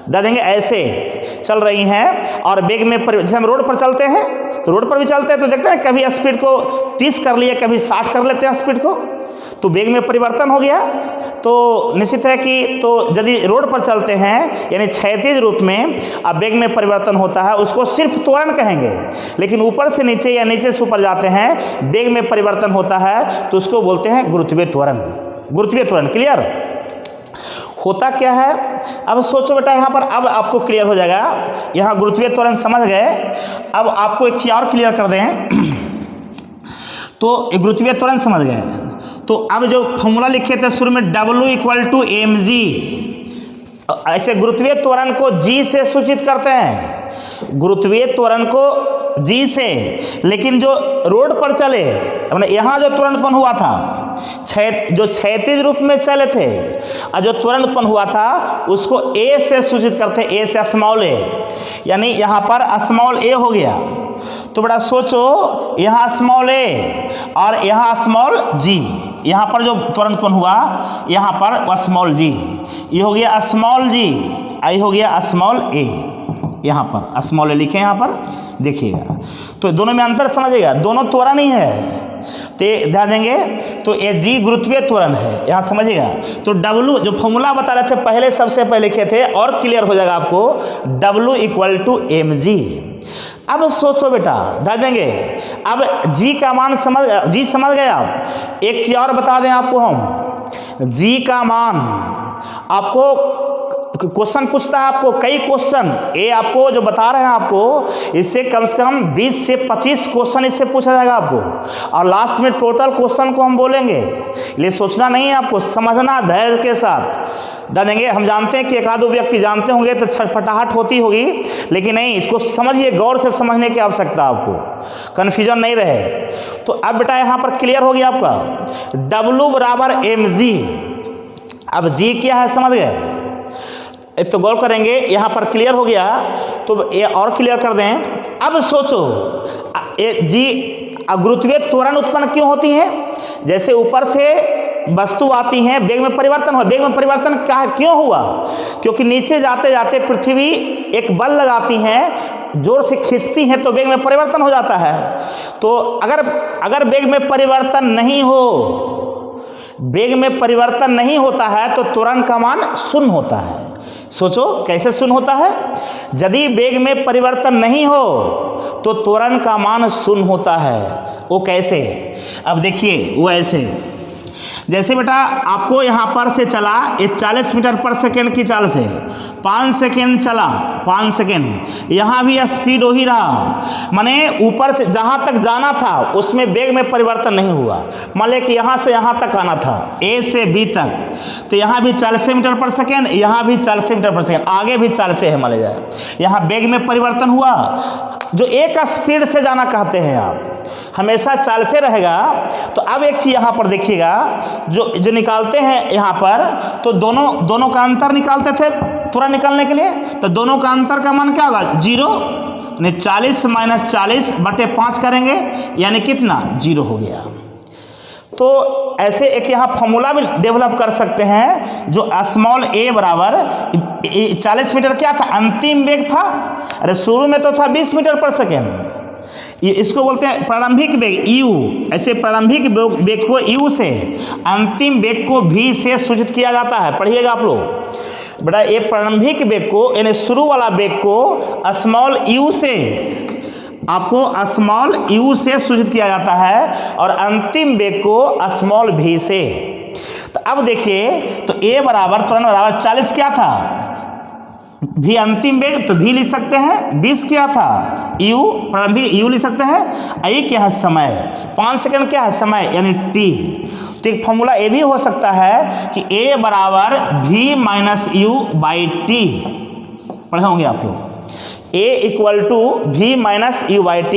दे देंगे ऐसे चल रही हैं और वेग में जैसे हम रोड पर चलते हैं तो रोड पर भी चलते हैं तो देखते हैं कभी स्पीड को 30 कर लिए, कभी 60 कर लेते हैं स्पीड को, तो वेग में परिवर्तन हो गया। तो निश्चित है कि तो यदि रोड पर चलते हैं यानी क्षैतिज रूप में अब वेग में परिवर्तन होता है, उसको सिर्फ त्वरण कहेंगे। लेकिन ऊपर से नीचे या नीचे से ऊपर जाते हैं वेग में परिवर्तन होता है तो उसको बोलते हैं गुरुत्वीय त्वरण। गुरुत्वीय त्वरण क्लियर होता क्या है? अब सोचो बेटा, यहाँ पर अब आपको क्लियर हो जाएगा। यहाँ गुरुत्वीय त्वरण समझ गए, अब आपको एक चीज और क्लियर कर दें तो गुरुत्वीय त्वरण समझ गए तो अब जो फॉर्मूला लिखे थे शुरू में W = mg, ऐसे गुरुत्वीय त्वरण को g से सूचित करते हैं, गुरुत्वीय त्वरण को g से। लेकिन जो रोड पर चले मैंने यहाँ जो त्वरण उत्पन्न हुआ था जो क्षैतिज रूप में चले थे और जो त्वरण उत्पन्न हुआ था उसको a से सूचित करते हैं, a से स्मॉल a, यानी यहाँ पर स्मॉल a हो गया। तो बड़ा सोचो, यहाँ स्मॉल a और यहाँ स्मॉल g, यहाँ पर जो त्वरण उत्पन्न हुआ यहाँ पर स्मॉल g, ये हो गया स्मॉल g, आई हो गया स्मॉल a, यहाँ पर स्मॉल a लिखे यहाँ पर देखिएगा। तो दोनों में अंतर समझिएगा, दोनों त्वरण ही है तो ध्यान देंगे। तो ये g गुरुत्वीय त्वरण है, यहाँ समझिएगा। तो W जो फॉर्मूला बता रहे थे पहले, सबसे पहले लिखे थे और क्लियर हो जाएगा आपको, W = mg। अब सोचो बेटा, ध्यान देंगे, अब g का मान समझ गए आप। एक चीज और बता दें आपको हम, g का मान आपको क्वेश्चन पूछता है, आपको कई क्वेश्चन ये आपको जो बता रहे हैं आपको इससे कम से कम 20 से 25 क्वेश्चन इससे पूछा जाएगा आपको, और लास्ट में टोटल क्वेश्चन को हम बोलेंगे। इसलिए सोचना नहीं है आपको, समझना धैर्य के साथ देंगे। हम जानते हैं कि एक आधो व्यक्ति जानते होंगे तो छटपटाहट होती होगी, लेकिन नहीं, इसको समझिए, गौर से समझने की आवश्यकता आपको, कन्फ्यूजन नहीं रहे। तो अब बेटा यहाँ पर क्लियर हो गया आपका, W = mg। अब g क्या है समझ गए, एक तो गौर करेंगे, यहाँ पर क्लियर हो गया तो ये और क्लियर कर दें। अब सोचो, ये जी गुरुत्वीय त्वरण उत्पन्न क्यों होती है? जैसे ऊपर से वस्तु आती है वेग में परिवर्तन हो, वेग में परिवर्तन क्यों हुआ? क्योंकि नीचे जाते जाते पृथ्वी एक बल लगाती है, जोर से खींचती है तो वेग में परिवर्तन हो जाता है। तो अगर वेग में परिवर्तन नहीं हो, वेग में परिवर्तन नहीं होता है तो त्वरण का मान शून्य होता है। सोचो कैसे शून्य होता है? यदि वेग में परिवर्तन नहीं हो तो त्वरण का मान शून्य होता है। वो कैसे? अब देखिए, वो ऐसे, जैसे बेटा आपको यहाँ पर से चला ये 40 मीटर पर सेकेंड की चाल से 5 सेकेंड चला, 5 सेकेंड, यहाँ भी स्पीड हो ही रहा, माने ऊपर से जहाँ तक जाना था उसमें वेग में परिवर्तन नहीं हुआ। मान लें कि यहाँ से यहाँ तक आना था, A से B तक, तो यहाँ भी 40 मीटर पर सेकेंड, यहाँ भी 40 मीटर पर सेकेंड, आगे भी 40 है मान लिया जाए। यहाँ वेग में परिवर्तन हुआ, जो एक स्पीड से जाना कहते हैं आप, हमेशा 40 से रहेगा। तो अब एक चीज़ यहाँ पर देखिएगा, जो निकालते हैं यहाँ पर, तो दोनों का अंतर निकालते थे त्वरण निकालने के लिए, तो दोनों का अंतर का मान क्या होगा? 0, यानी 40 - 40/5 करेंगे, यानी कितना? 0 हो गया। तो ऐसे एक यहाँ फॉर्मूला भी डेवलप कर सकते हैं, जो स्मॉल a बराबर 40 मीटर क्या था? अंतिम वेग था। अरे शुरू में तो था 20 मीटर पर सेकेंड, इसको बोलते हैं प्रारंभिक वेग u। ऐसे प्रारंभिक वेग को u से, अंतिम वेग को v से सूचित किया जाता है। पढ़िएगा आप लोग बेटा, ये प्रारंभिक वेग को यानी शुरू वाला वेग को स्मॉल u से, आपको स्मॉल u से सूचित किया जाता है, और अंतिम वेग को स्मॉल v से। तो अब देखिए, तो a बराबर त्वरण बराबर 40 क्या था? v अंतिम वेग, तो v लिख सकते हैं। 20 क्या था? u प्रारंभिक u लिख सकते हैं। i क्या है? समय। 5 सेकंड क्या है? समय, यानी t। तो एक फॉर्मूला ये भी हो सकता है कि a बराबर v - u/t। पढ़े होंगे आप लोग, a = v - u/t,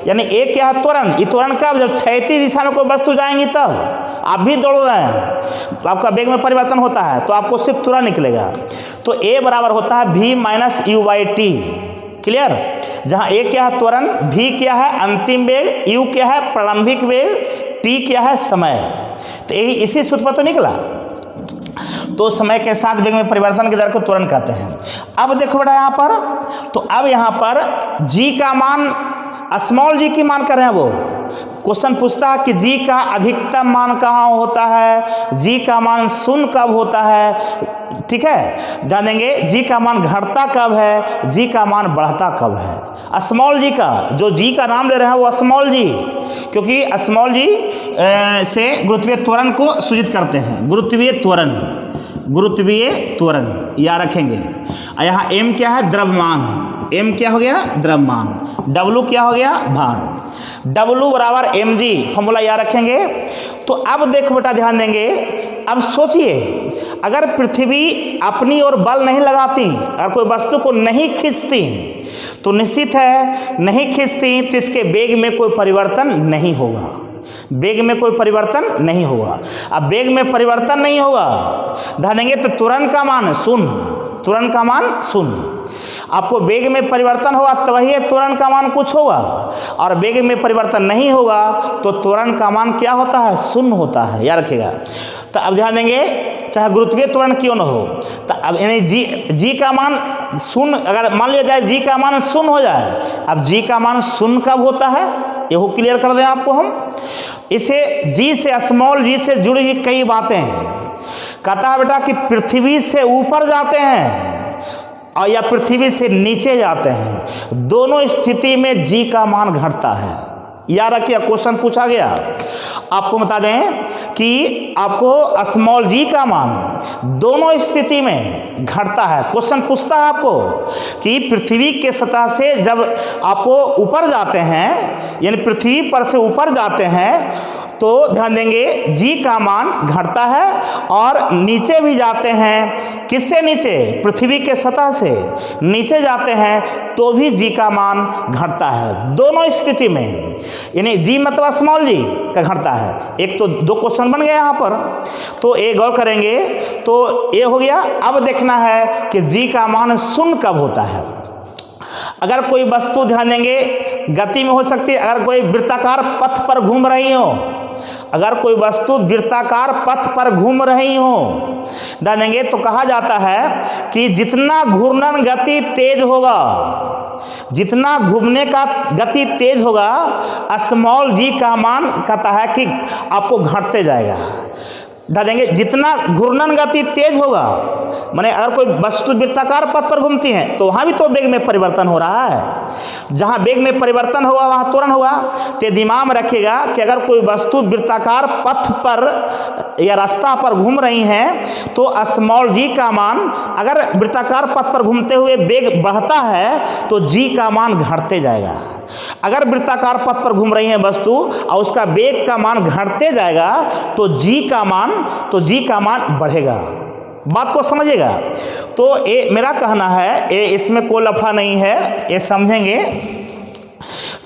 यानी a क्या है? त्वरण। ये त्वरण कब? जब क्षैतिज दिशा में कोई वस्तु जाएंगी तब। आप भी दौड़ रहे हैं, आपका वेग में परिवर्तन होता है तो आपको सिर्फ त्वरण निकलेगा। तो a बराबर होता है v - u/t। क्लियर? जहाँ ए क्या है त्वरण, भी क्या है अंतिम वेग, यू क्या है प्रारंभिक वेग, टी क्या है समय। तो यही इसी सूत्र पर तो निकला। तो समय के साथ वेग में परिवर्तन की दर को त्वरण कहते हैं। अब देखो बेटा यहाँ पर, तो अब यहाँ पर जी का मान, स्मॉल जी की मान कर रहे हैं वो। क्वेश्चन पूछता है कि जी का अधिकतम मान कहाँ होता है, जी का मान शून्य कब होता है, ठीक है, ध्यान देंगे। जी का मान घटता कब है, जी का मान बढ़ता कब है। स्मॉल जी का, जो जी का नाम ले रहे हैं वो स्मॉल जी, क्योंकि स्मॉल जी से गुरुत्वीय त्वरण को सूचित करते हैं। गुरुत्वीय त्वरण, गुरुत्वीय त्वरण याद रखेंगे। यहाँ एम क्या है द्रव्यमान, एम क्या हो गया द्रव्यमान, डब्लू क्या हो गया भार, डब्लू बराबर एम जी फॉर्मूला याद रखेंगे। तो अब देखो बेटा ध्यान देंगे, अब सोचिए अगर पृथ्वी अपनी ओर बल नहीं लगाती, अगर कोई वस्तु को नहीं खींचती, तो निश्चित है नहीं खींचती तो इसके वेग में कोई परिवर्तन नहीं होगा, वेग में कोई परिवर्तन नहीं होगा। अब वेग में परिवर्तन नहीं होगा, ध्यान देंगे, तो त्वरण का मान शून्य, त्वरण का मान शून्य। आपको वेग में परिवर्तन होगा तभी त्वरण का मान कुछ होगा, और वेग में परिवर्तन नहीं होगा तो त्वरण का मान क्या होता है शून्य होता है, याद रखिएगा। तो अब ध्यान देंगे चाहे गुरुत्वीय त्वरण क्यों न हो, तो अब यानी जी का मान शून्य, अगर मान लिया जाए जी का मान शून्य हो जाए, अब जी का मान शून्य कब होता है यह क्लियर कर दें आपको हम। इसे जी से स्मॉल जी से जुड़ी हुई कई बातें हैं। कहता है बेटा कि पृथ्वी से ऊपर जाते हैं और या पृथ्वी से नीचे जाते हैं, दोनों स्थिति में जी का मान घटता है। याद रखिए क्वेश्चन पूछा गया, आपको बता दें कि आपको स्मॉल जी का मान दोनों स्थिति में घटता है। क्वेश्चन पूछता है आपको कि पृथ्वी के सतह से जब आपको ऊपर जाते हैं, यानी पृथ्वी पर से ऊपर जाते हैं, तो ध्यान देंगे जी का मान घटता है, और नीचे भी जाते हैं, किससे नीचे पृथ्वी के सतह से नीचे जाते हैं तो भी जी का मान घटता है, दोनों स्थिति में। यानी जी मतलब स्मॉल जी का घटता है। एक तो दो क्वेश्चन बन गए यहाँ पर, तो एक गौर करेंगे तो ये हो गया। अब देखना है कि जी का मान शून्य कब होता है। अगर कोई वस्तु ध्यान देंगे गति में हो सकती है, अगर कोई वृत्ताकार पथ पर घूम रही हो, अगर कोई वस्तु वृत्ताकार पथ पर घूम रही हो, ध्यान देंगे तो कहा जाता है कि जितना घूर्णन गति तेज होगा, जितना घूमने का गति तेज होगा, स्मॉल जी का मान कहता है कि आपको घटते जाएगा। ध्यान देंगे जितना घूर्णन गति तेज होगा, माने अगर कोई वस्तु वृत्ताकार पथ पर घूमती है तो वहाँ भी तो वेग में परिवर्तन हो रहा है। जहाँ वेग में परिवर्तन होगा वहाँ त्वरण होगा। तो दिमाग में रखिएगा कि अगर कोई वस्तु वृत्ताकार पथ पर या रास्ता पर घूम रही हैं तो स्मॉल जी का मान, अगर वृत्ताकार पथ पर घूमते हुए वेग बढ़ता है तो जी का मान घटते जाएगा। अगर वृत्ताकार पथ पर घूम रही है वस्तु और उसका वेग का मान घटते जाएगा तो जी का मान बढ़ेगा। बात को समझिएगा। तो ये मेरा कहना है, ये इसमें कोई लफड़ा नहीं है, ये समझेंगे।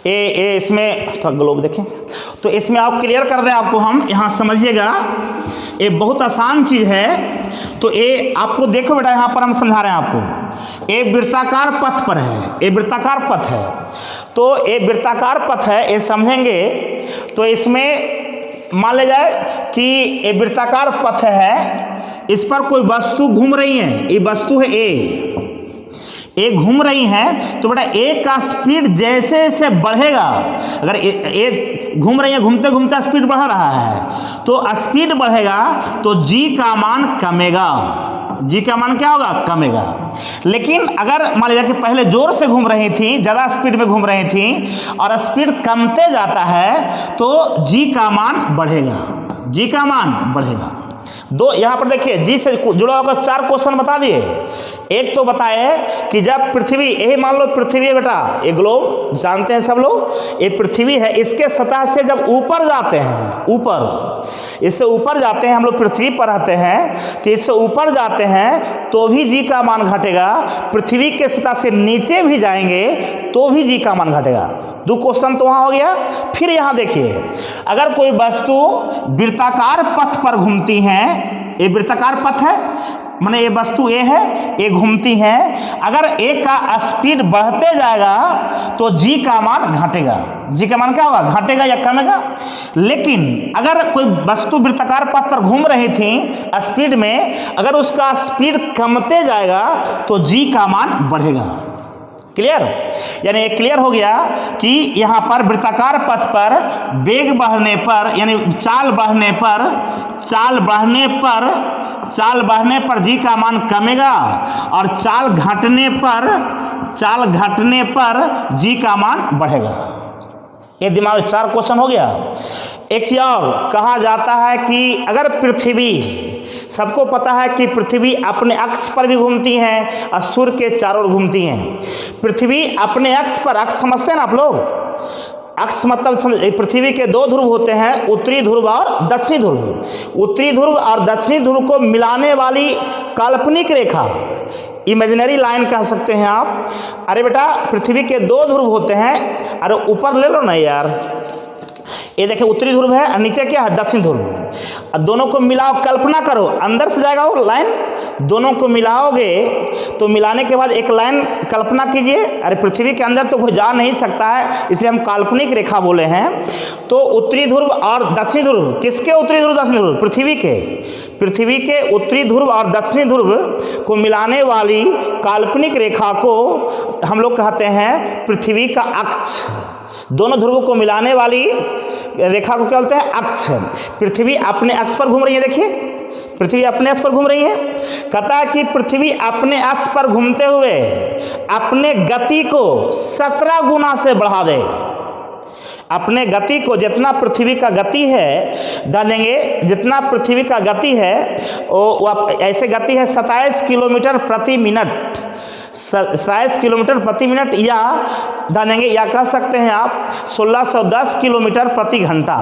ये इसमें थोड़ा ग्लोब देखें तो इसमें आप क्लियर कर दें, आपको हम यहाँ समझिएगा, ये बहुत आसान चीज़ है। तो ये आपको देखो बेटा, यहाँ पर हम समझा रहे हैं आपको। ये वृत्ताकार पथ पर है, ये वृत्ताकार पथ है, तो ये वृत्ताकार पथ है, ये समझेंगे। तो इसमें मान ले जाए कि ये वृत्ताकार पथ है, इस पर कोई वस्तु घूम रही है, ये वस्तु है ए घूम रही है, तो बेटा ए का स्पीड जैसे जैसे बढ़ेगा, अगर ए घूम रही है, घूमते घूमते स्पीड बढ़ रहा है, तो स्पीड बढ़ेगा तो जी का मान कमेगा। जी का मान क्या होगा कमेगा। लेकिन अगर मान लीजिए कि पहले जोर से घूम रही थी, ज़्यादा स्पीड में घूम रही थी और स्पीड कमते जाता है तो जी का मान बढ़ेगा, जी का मान बढ़ेगा। दो यहाँ पर देखिए जी से जुड़ा होकर 4 क्वेश्चन बता दिए। एक तो बताए कि जब पृथ्वी, यही मान लो पृथ्वी है बेटा, ये ग्लोब जानते हैं सब लोग, ये पृथ्वी है, इसके सतह से जब ऊपर जाते हैं, ऊपर इससे ऊपर जाते हैं, हम लोग पृथ्वी पर रहते हैं, तो इससे ऊपर जाते हैं तो भी जी का मान घटेगा। पृथ्वी के सतह से नीचे भी जाएंगे तो भी जी का मान घटेगा। 2 क्वेश्चन तो वहाँ हो गया। फिर यहाँ देखिए, अगर कोई वस्तु वृत्ताकार पथ पर घूमती है, ये वृत्ताकार पथ है, माने ये वस्तु ए है, ये घूमती है, अगर ए का स्पीड बढ़ते जाएगा तो जी का मान घटेगा। जी का मान क्या होगा? घटेगा या कमेगा। लेकिन अगर कोई वस्तु वृत्ताकार पथ पर घूम रही थी स्पीड में, अगर उसका स्पीड कमते जाएगा तो जी का मान बढ़ेगा। क्लियर? यानी एक क्लियर हो गया कि यहाँ पर वृत्ताकार पथ पर वेग बढ़ने पर, यानी चाल बढ़ने पर जी का मान कमेगा और चाल घटने पर जी का मान बढ़ेगा। ये दिमाग में 4 क्वेश्चन हो गया। एक चीज और कहा जाता है कि अगर पृथ्वी, सबको पता है कि पृथ्वी अपने अक्ष पर भी घूमती है और सूर्य के चारों ओर घूमती हैं। पृथ्वी अपने अक्ष पर, अक्ष समझते हैं ना आप लोग? अक्ष मतलब पृथ्वी के 2 ध्रुव होते हैं, उत्तरी ध्रुव और दक्षिणी ध्रुव। उत्तरी ध्रुव और दक्षिणी ध्रुव को मिलाने वाली काल्पनिक रेखा, इमेजिनरी लाइन कह सकते हैं आप। अरे बेटा, पृथ्वी के 2 ध्रुव होते हैं, अरे ऊपर ले लो ना यार, ये देखिए उत्तरी ध्रुव है और नीचे क्या है? दक्षिण ध्रुव। दोनों को मिलाओ, कल्पना करो अंदर से जाएगा वो लाइन, दोनों को मिलाओगे तो मिलाने के बाद एक लाइन कल्पना कीजिए। अरे पृथ्वी के अंदर तो कोई जा नहीं सकता है, इसलिए हम काल्पनिक रेखा बोले हैं। तो उत्तरी ध्रुव और दक्षिणी ध्रुव, किसके उत्तरी ध्रुव दक्षिणी ध्रुव? पृथ्वी के उत्तरी ध्रुव और दक्षिणी ध्रुव को मिलाने वाली काल्पनिक रेखा को हम लोग कहते हैं पृथ्वी का अक्ष। दोनों ध्रुवों को मिलाने वाली रेखा को क्या बोलते हैं? अक्ष। पृथ्वी अपने अक्ष पर घूम रही है, देखिए पृथ्वी अपने अक्ष पर घूम रही है। कहता है कि पृथ्वी अपने अक्ष पर घूमते हुए अपने गति को 17 गुना से बढ़ा दे। अपने गति को, जितना पृथ्वी का गति है, जानेंगे जितना पृथ्वी का गति है वो ऐसे गति है 27 किलोमीटर प्रति मिनट, 27 किलोमीटर प्रति मिनट, या जानेंगे या कह सकते हैं आप 1610 किलोमीटर प्रति घंटा।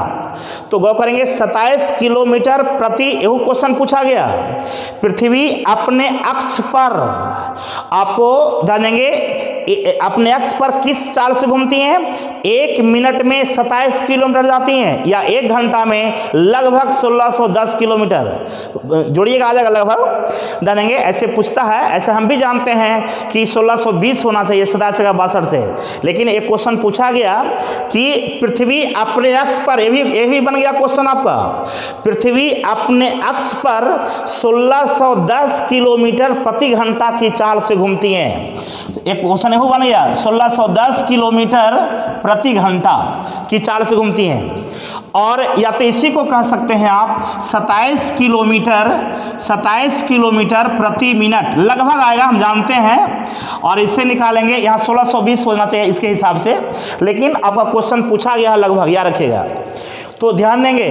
तो गौर करेंगे 27 किलोमीटर प्रति, यही क्वेश्चन पूछा गया। पृथ्वी अपने अक्ष पर, आपको जानेंगे अपने अक्ष पर किस चाल से घूमती हैं? 1 मिनट में 27 किलोमीटर जाती हैं, या 1 घंटा में लगभग 1610 किलोमीटर। जोड़िएगा आ जाएगा लगभग, जानेंगे ऐसे पूछता है। ऐसे हम भी जानते हैं कि 1620 होना चाहिए 27 का 62 से, लेकिन एक क्वेश्चन पूछा गया कि पृथ्वी अपने अक्ष पर, ये भी बन गया क्वेश्चन आपका, पृथ्वी अपने अक्ष पर 1610 किलोमीटर प्रति घंटा की चाल से घूमती हैं। एक क्वेश्चन यही बन गया, 1610 किलोमीटर प्रति घंटा की चाल से घूमती हैं। और या तो इसी को कह सकते हैं आप 27 किलोमीटर प्रति मिनट लगभग आएगा, हम जानते हैं। और इससे निकालेंगे, यहाँ 1620 होना चाहिए इसके हिसाब से, लेकिन आपका क्वेश्चन पूछा गया है लगभग, याद रखिएगा। तो ध्यान देंगे,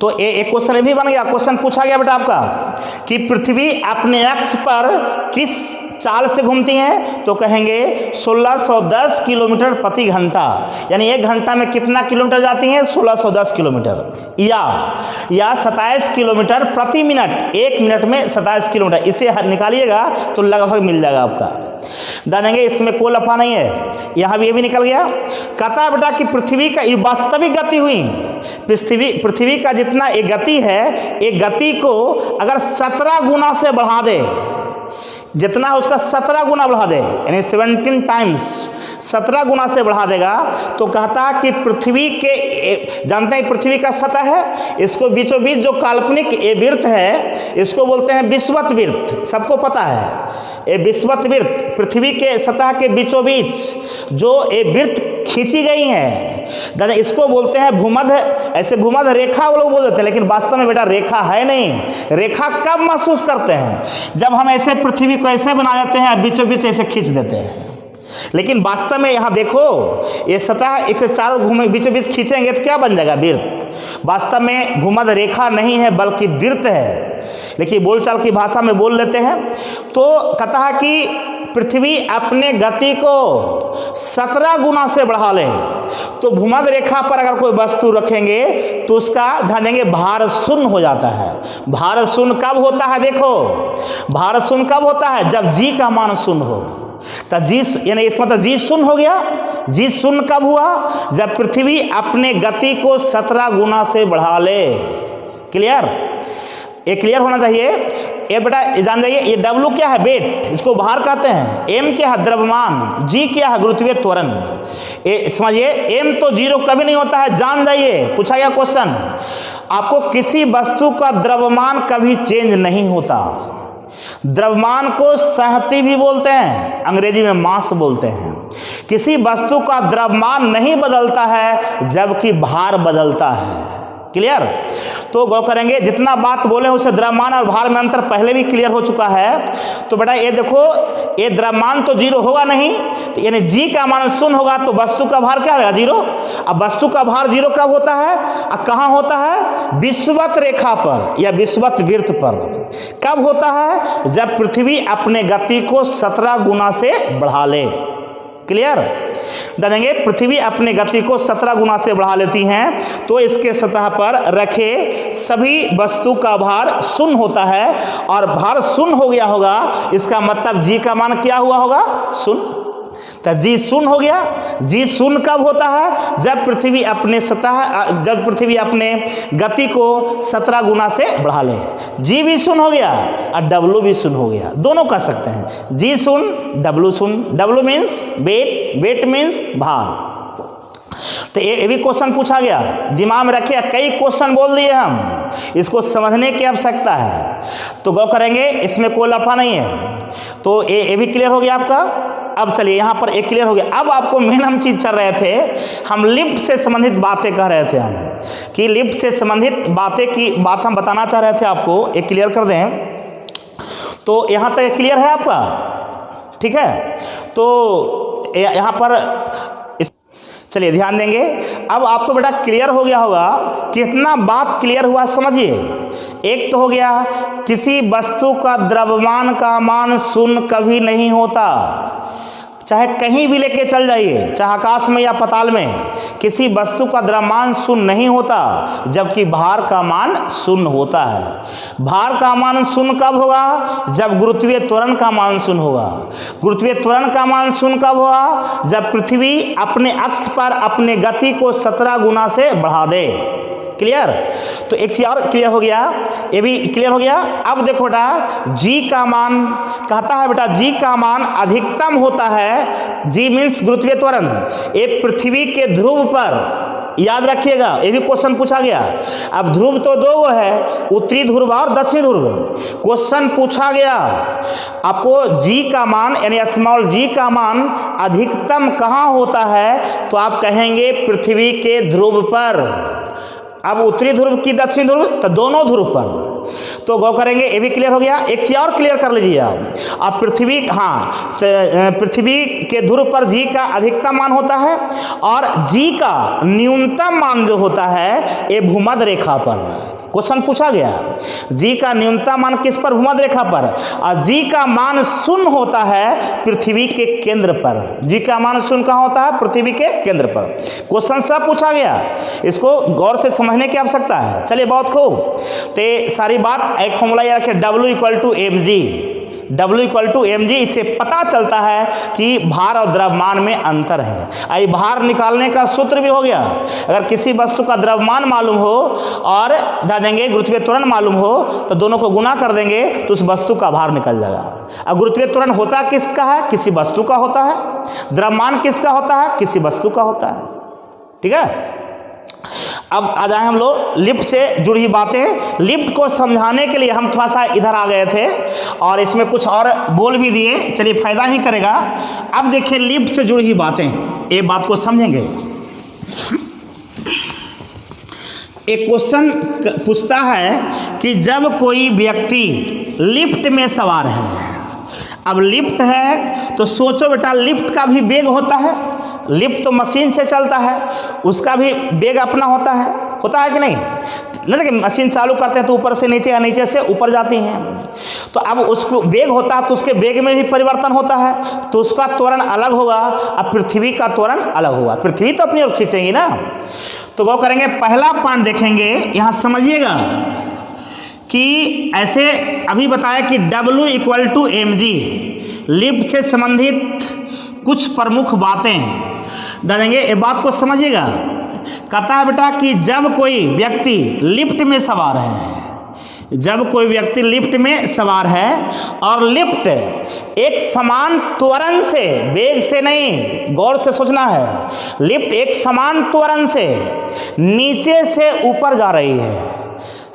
तो एक क्वेश्चन भी बन गया। क्वेश्चन पूछा गया बेटा आपका कि पृथ्वी अपने अक्ष पर किस चाल से घूमती हैं? तो कहेंगे 1610 किलोमीटर प्रति घंटा, यानी 1 घंटा में कितना किलोमीटर जाती हैं? 1610 किलोमीटर, या 27 किलोमीटर प्रति मिनट, 1 मिनट में 27 किलोमीटर। इसे निकालिएगा तो लगभग मिल जाएगा आपका। जानेंगे इसमें कोई लफा नहीं है, यहाँ भी ये भी निकल गया। कहता है बेटा कि पृथ्वी का ये वास्तविक गति हुई, पृथ्वी का जितना एक गति है, एक गति को अगर 17 गुना से बढ़ा दे, जितना उसका 17 गुना बढ़ा दे, यानी 17 टाइम्स 17 गुना से बढ़ा देगा, तो कहता है कि पृथ्वी के, जानते हैं पृथ्वी का सतह है, इसको बीचों बीच जो काल्पनिक ये वृत्त है, इसको बोलते हैं विषुवत वृत्त, सबको पता है। ये विषुवत वृत्त, पृथ्वी के सतह के बीचों बीच जो ये वृत्त खींची गई हैं, इसको बोलते हैं भूमध्य, ऐसे भूमध्य रेखा वो लोग बोल देते हैं, लेकिन वास्तव में बेटा रेखा है नहीं। रेखा कब महसूस करते हैं? जब हम ऐसे पृथ्वी को ऐसे बना देते हैं, बीचों बीच ऐसे खींच देते हैं। लेकिन वास्तव में यहाँ देखो, ये सतह एक से चारों घूमे बीचों बीच खींचेंगे तो क्या बन जाएगा? वृत्त। वास्तव में भूमध्य रेखा नहीं है बल्कि वृत्त है, लेकिन बोलचाल की भाषा में बोल लेते हैं। तो कहता है कि पृथ्वी अपने गति को 17 गुना से बढ़ा ले, तो भूमध्य रेखा पर अगर कोई वस्तु रखेंगे तो उसका ध्यान देंगे भार शून्य हो जाता है। भार शून्य कब होता है? देखो, भार शून्य कब होता है? जब जी का मान शून्य हो। तो जी यानी इस मतलब जी शून्य हो गया। जी शून्य कब हुआ? जब पृथ्वी अपने गति को 17 गुना से बढ़ा ले। क्लियर? ये क्लियर होना चाहिए। ये बेटा जान जाइए, ये W क्या है? वेट, इसको भार कहते हैं। M क्या है? द्रव्यमान। G क्या है? गुरुत्वीय त्वरण। ये समझिए, M तो 0 कभी नहीं होता है, जान जाइए। पूछा गया क्वेश्चन आपको, किसी वस्तु का द्रव्यमान कभी चेंज नहीं होता। द्रव्यमान को संहति भी बोलते हैं, अंग्रेजी में मास बोलते हैं। किसी वस्तु का द्रव्यमान नहीं बदलता है जबकि भार बदलता है। क्लियर? तो गौर करेंगे, जितना बात बोले उसे द्रव्यमान और भार में अंतर पहले भी क्लियर हो चुका है। तो बेटा ये देखो, ये द्रव्यमान तो 0 होगा नहीं, तो यानी G का मान 0 होगा तो वस्तु का भार क्या होगा? 0। अब वस्तु का भार 0 कब होता है और कहाँ होता है? विषुवत रेखा पर या विषुवत वृत्त पर। कब होता है? जब पृथ्वी अपने गति को 17 गुना से बढ़ा ले। क्लियर? देंगे, पृथ्वी अपने गति को 17 गुना से बढ़ा लेती हैं तो इसके सतह पर रखे सभी वस्तु का भार 0 होता है, और भार 0 हो गया होगा, इसका मतलब G का मान क्या हुआ होगा? 0। तो G 0 हो गया। G 0 कब होता है? जब पृथ्वी अपने गति को 17 गुना से बढ़ा ले। G भी 0 हो गया और W भी 0 हो गया, दोनों कर सकते हैं। G 0, W 0। W means weight, weight means भार। तो ये भी क्वेश्चन पूछा गया, दिमाग में रखिए, कई क्वेश्चन बोल दिए हम, इसको समझने की आवश्यकता है। तो गौर करेंगे, इसमें कोई लफा नहीं है। तो ये भी क्लियर हो गया आपका। अब चलिए यहाँ पर एक क्लियर हो गया। अब आपको मेन हम चीज चल रहे थे, हम लिफ्ट से संबंधित बातें कह रहे थे हम, कि लिफ्ट से संबंधित बात हम बताना चाह रहे थे आपको, एक क्लियर कर दें। तो यहाँ तक क्लियर है आपका? ठीक है। तो यहाँ पर चलिए ध्यान देंगे। अब आपको बेटा क्लियर हो गया होगा, कितना बात क्लियर हुआ समझिए। एक तो हो गया, किसी वस्तु का द्रव्यमान का मान 0 कभी नहीं होता, चाहे कहीं भी लेके चल जाइए, चाहे आकाश में या पाताल में, किसी वस्तु का द्रव्यमान 0 नहीं होता, जबकि भार का मान 0 होता है। भार का मान 0 कब होगा? जब गुरुत्वीय त्वरण का मान 0 होगा। गुरुत्वीय त्वरण का मान 0 कब होगा? जब पृथ्वी अपने अक्ष पर अपने गति को 17 गुना से बढ़ा दे। क्लियर? तो एक चीज और क्लियर हो गया, ये भी क्लियर हो गया। अब देखो बेटा, G का मान कहता है बेटा, G का मान अधिकतम होता है, G मीन्स गुरुत्वीय त्वरण, एक पृथ्वी के ध्रुव पर। याद रखिएगा, ये भी क्वेश्चन पूछा गया। अब ध्रुव तो 2 है, उत्तरी ध्रुव और दक्षिणी ध्रुव। क्वेश्चन पूछा गया आपको, G का मान यानी स्मॉल g का मान अधिकतम कहाँ होता है? तो आप कहेंगे पृथ्वी के ध्रुव पर। अब उत्तरी ध्रुव की दक्षिणी ध्रुव, तो दोनों ध्रुव पर। तो गौर करेंगे, ये भी क्लियर हो गया। एक चीज और क्लियर कर लीजिए आप पृथ्वी, हाँ, तो पृथ्वी के ध्रुव पर G का अधिकतम मान होता है, और G का न्यूनतम मान जो होता है ये भूमध्य रेखा पर। क्वेश्चन पूछा गया, G का न्यूनतम मान किस पर? भूमध्य रेखा पर। और G का मान 0 होता है पृथ्वी के केंद्र पर। G का मान 0 कहाँ होता है? पृथ्वी के केंद्र पर। क्वेश्चन सब पूछा गया, इसको गौर से समझने की आवश्यकता है। चलिए बहुत खूब। तो सारी बात एक फॉर्मूला याद रखिए, W = mg। W = mg, इससे पता चलता है कि भार और द्रव्यमान में अंतर है। आई भार निकालने का सूत्र भी हो गया। अगर किसी वस्तु का द्रव्यमान मालूम हो और देंगे गुरुत्वीय त्वरण मालूम हो, तो दोनों को गुना कर देंगे तो उस वस्तु का भार निकल जाएगा। अब गुरुत्वीय त्वरण होता किसका है? किसी वस्तु का होता है। द्रव्यमान किसका होता है? किसी वस्तु का होता है। ठीक है। अब आ जाए हम लोग लिफ्ट से जुड़ी बातें। लिफ्ट को समझाने के लिए हम थोड़ा सा इधर आ गए थे और इसमें कुछ और बोल भी दिए, चलिए फायदा ही करेगा। अब देखिए लिफ्ट से जुड़ी हुई बातें, ये बात को समझेंगे। एक क्वेश्चन पूछता है कि जब कोई व्यक्ति लिफ्ट में सवार है, अब लिफ्ट है तो सोचो बेटा, लिफ्ट का भी वेग होता है। लिफ्ट तो मशीन से चलता है, उसका भी वेग अपना होता है कि नहीं? देखिए मशीन चालू करते हैं तो ऊपर से नीचे या नीचे से ऊपर जाती हैं। तो अब उसको वेग होता है तो उसके वेग में भी परिवर्तन होता है, तो उसका त्वरण अलग होगा। अब पृथ्वी का त्वरण अलग होगा, पृथ्वी तो अपनी ओर खींचेगी ना। तो गौर करेंगे, पहला पॉइंट देखेंगे, यहाँ समझिएगा कि ऐसे अभी बताया कि W = mg, लिफ्ट से संबंधित कुछ प्रमुख बातें देंगे, ये बात को समझिएगा। कहता है बेटा कि जब कोई व्यक्ति लिफ्ट में सवार है, जब कोई व्यक्ति लिफ्ट में सवार है और लिफ्ट एक समान त्वरण से, वेग से नहीं, गौर से सोचना है, लिफ्ट एक समान त्वरण से नीचे से ऊपर जा रही है।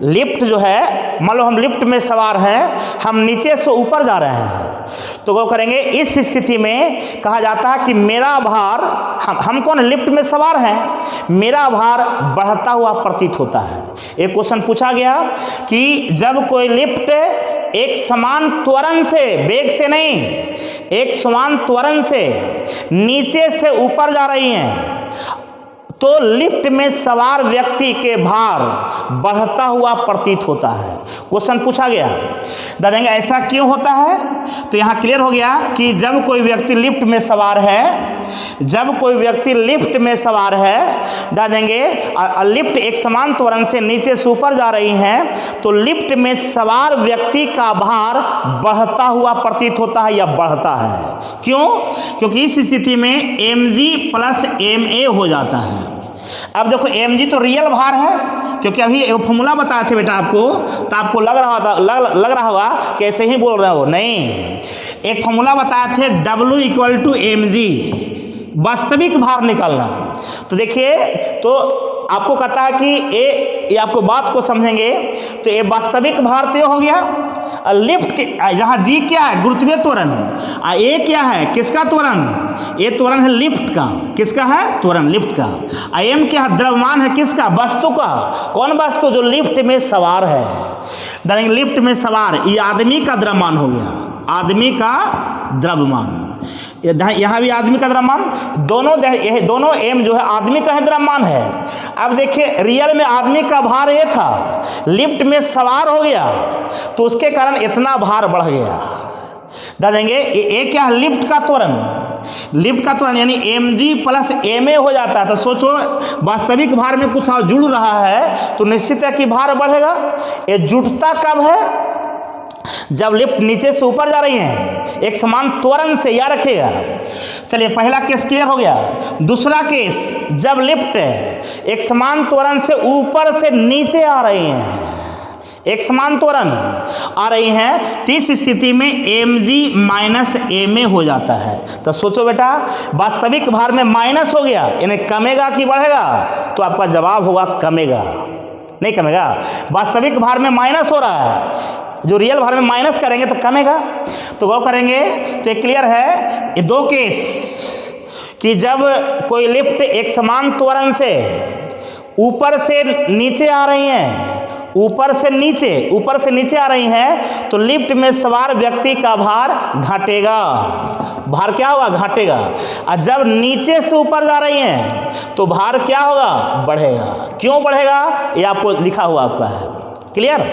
लिफ्ट जो है, मान लो हम लिफ्ट में सवार हैं, हम नीचे से ऊपर जा रहे हैं, तो वो करेंगे, इस स्थिति में कहा जाता है कि मेरा भार, हम कौन लिफ्ट में सवार हैं, मेरा भार बढ़ता हुआ प्रतीत होता है। एक क्वेश्चन पूछा गया कि जब कोई लिफ्ट एक समान त्वरण से, वेग से नहीं, एक समान त्वरण से नीचे से ऊपर जा रही हैं, तो लिफ्ट में सवार व्यक्ति के भार बढ़ता हुआ प्रतीत होता है। क्वेश्चन पूछा गया, बता देंगे ऐसा क्यों होता है। तो यहाँ क्लियर हो गया कि जब कोई व्यक्ति लिफ्ट में सवार है, जब कोई व्यक्ति लिफ्ट में सवार है, बता देंगे लिफ्ट एक समान त्वरण से नीचे से ऊपर जा रही हैं, तो लिफ्ट में सवार व्यक्ति का भार बढ़ता हुआ प्रतीत होता है या बढ़ता है। क्यों? क्योंकि इस स्थिति में mg प्लस ma हो जाता है। अब देखो mg तो रियल भार है, क्योंकि अभी एक फॉर्मूला बताए थे बेटा आपको, तो आपको लग रहा होगा कि ऐसे ही बोल रहे हो, नहीं, एक फॉर्मूला बताए थे W = mg, वास्तविक भार निकालना। तो देखिए, तो आपको कहता है कि ये आपको बात को समझेंगे, तो ये वास्तविक भार तो हो गया लिफ्ट के, जहाँ जी क्या है, गुरुत्वीय त्वरण, ए क्या है, किसका त्वरण, ये त्वरण है लिफ्ट का, किसका है, त्वरण लिफ्ट का। एम क्या है, द्रव्यमान है, किसका, वस्तु का। कौन वस्तु? जो लिफ्ट में सवार है। लिफ्ट में सवार, ये आदमी का द्रव्यमान हो गया, आदमी का द्रव्यमान, यहाँ भी आदमी का द्रव्यमान, दोनों एम जो है आदमी का है, द्रव्यमान है। अब देखिए, रियल में आदमी का भार ये था, लिफ्ट में सवार हो गया तो उसके कारण इतना भार बढ़ गया। देंगे ये क्या है, लिफ्ट का त्वरण, लिफ्ट का त्वरण यानी mg प्लस ma हो जाता है। तो सोचो, वास्तविक भार में कुछ जुड़ रहा है तो निश्चित है कि भार बढ़ेगा। ये जुड़ता कब है? जब लिफ्ट नीचे से ऊपर जा रही है एक समान त्वरण से, याद रखिएगा। चलिए, पहला केस क्लियर हो गया। दूसरा केस, जब लिफ्ट एक समान त्वरण से ऊपर से नीचे आ रही हैं, एक समान त्वरण आ रही हैं, तो इस स्थिति में mg माइनस ma हो जाता है। तो सोचो बेटा, वास्तविक भार में माइनस हो गया, यानी कमेगा कि बढ़ेगा? तो आपका जवाब होगा कमेगा, नहीं कमेगा। वास्तविक भार में माइनस हो रहा है, जो रियल भार में माइनस करेंगे तो कमेगा। तो गौर करेंगे तो ये क्लियर है, ये दो केस कि जब कोई लिफ्ट एक समान त्वरण से ऊपर से नीचे आ रही हैं, ऊपर से नीचे आ रही हैं, तो लिफ्ट में सवार व्यक्ति का भार घटेगा। भार क्या होगा? घटेगा। और जब नीचे से ऊपर जा रही हैं तो भार क्या होगा? बढ़ेगा। क्यों बढ़ेगा? ये आपको लिखा हुआ आपका है, क्लियर।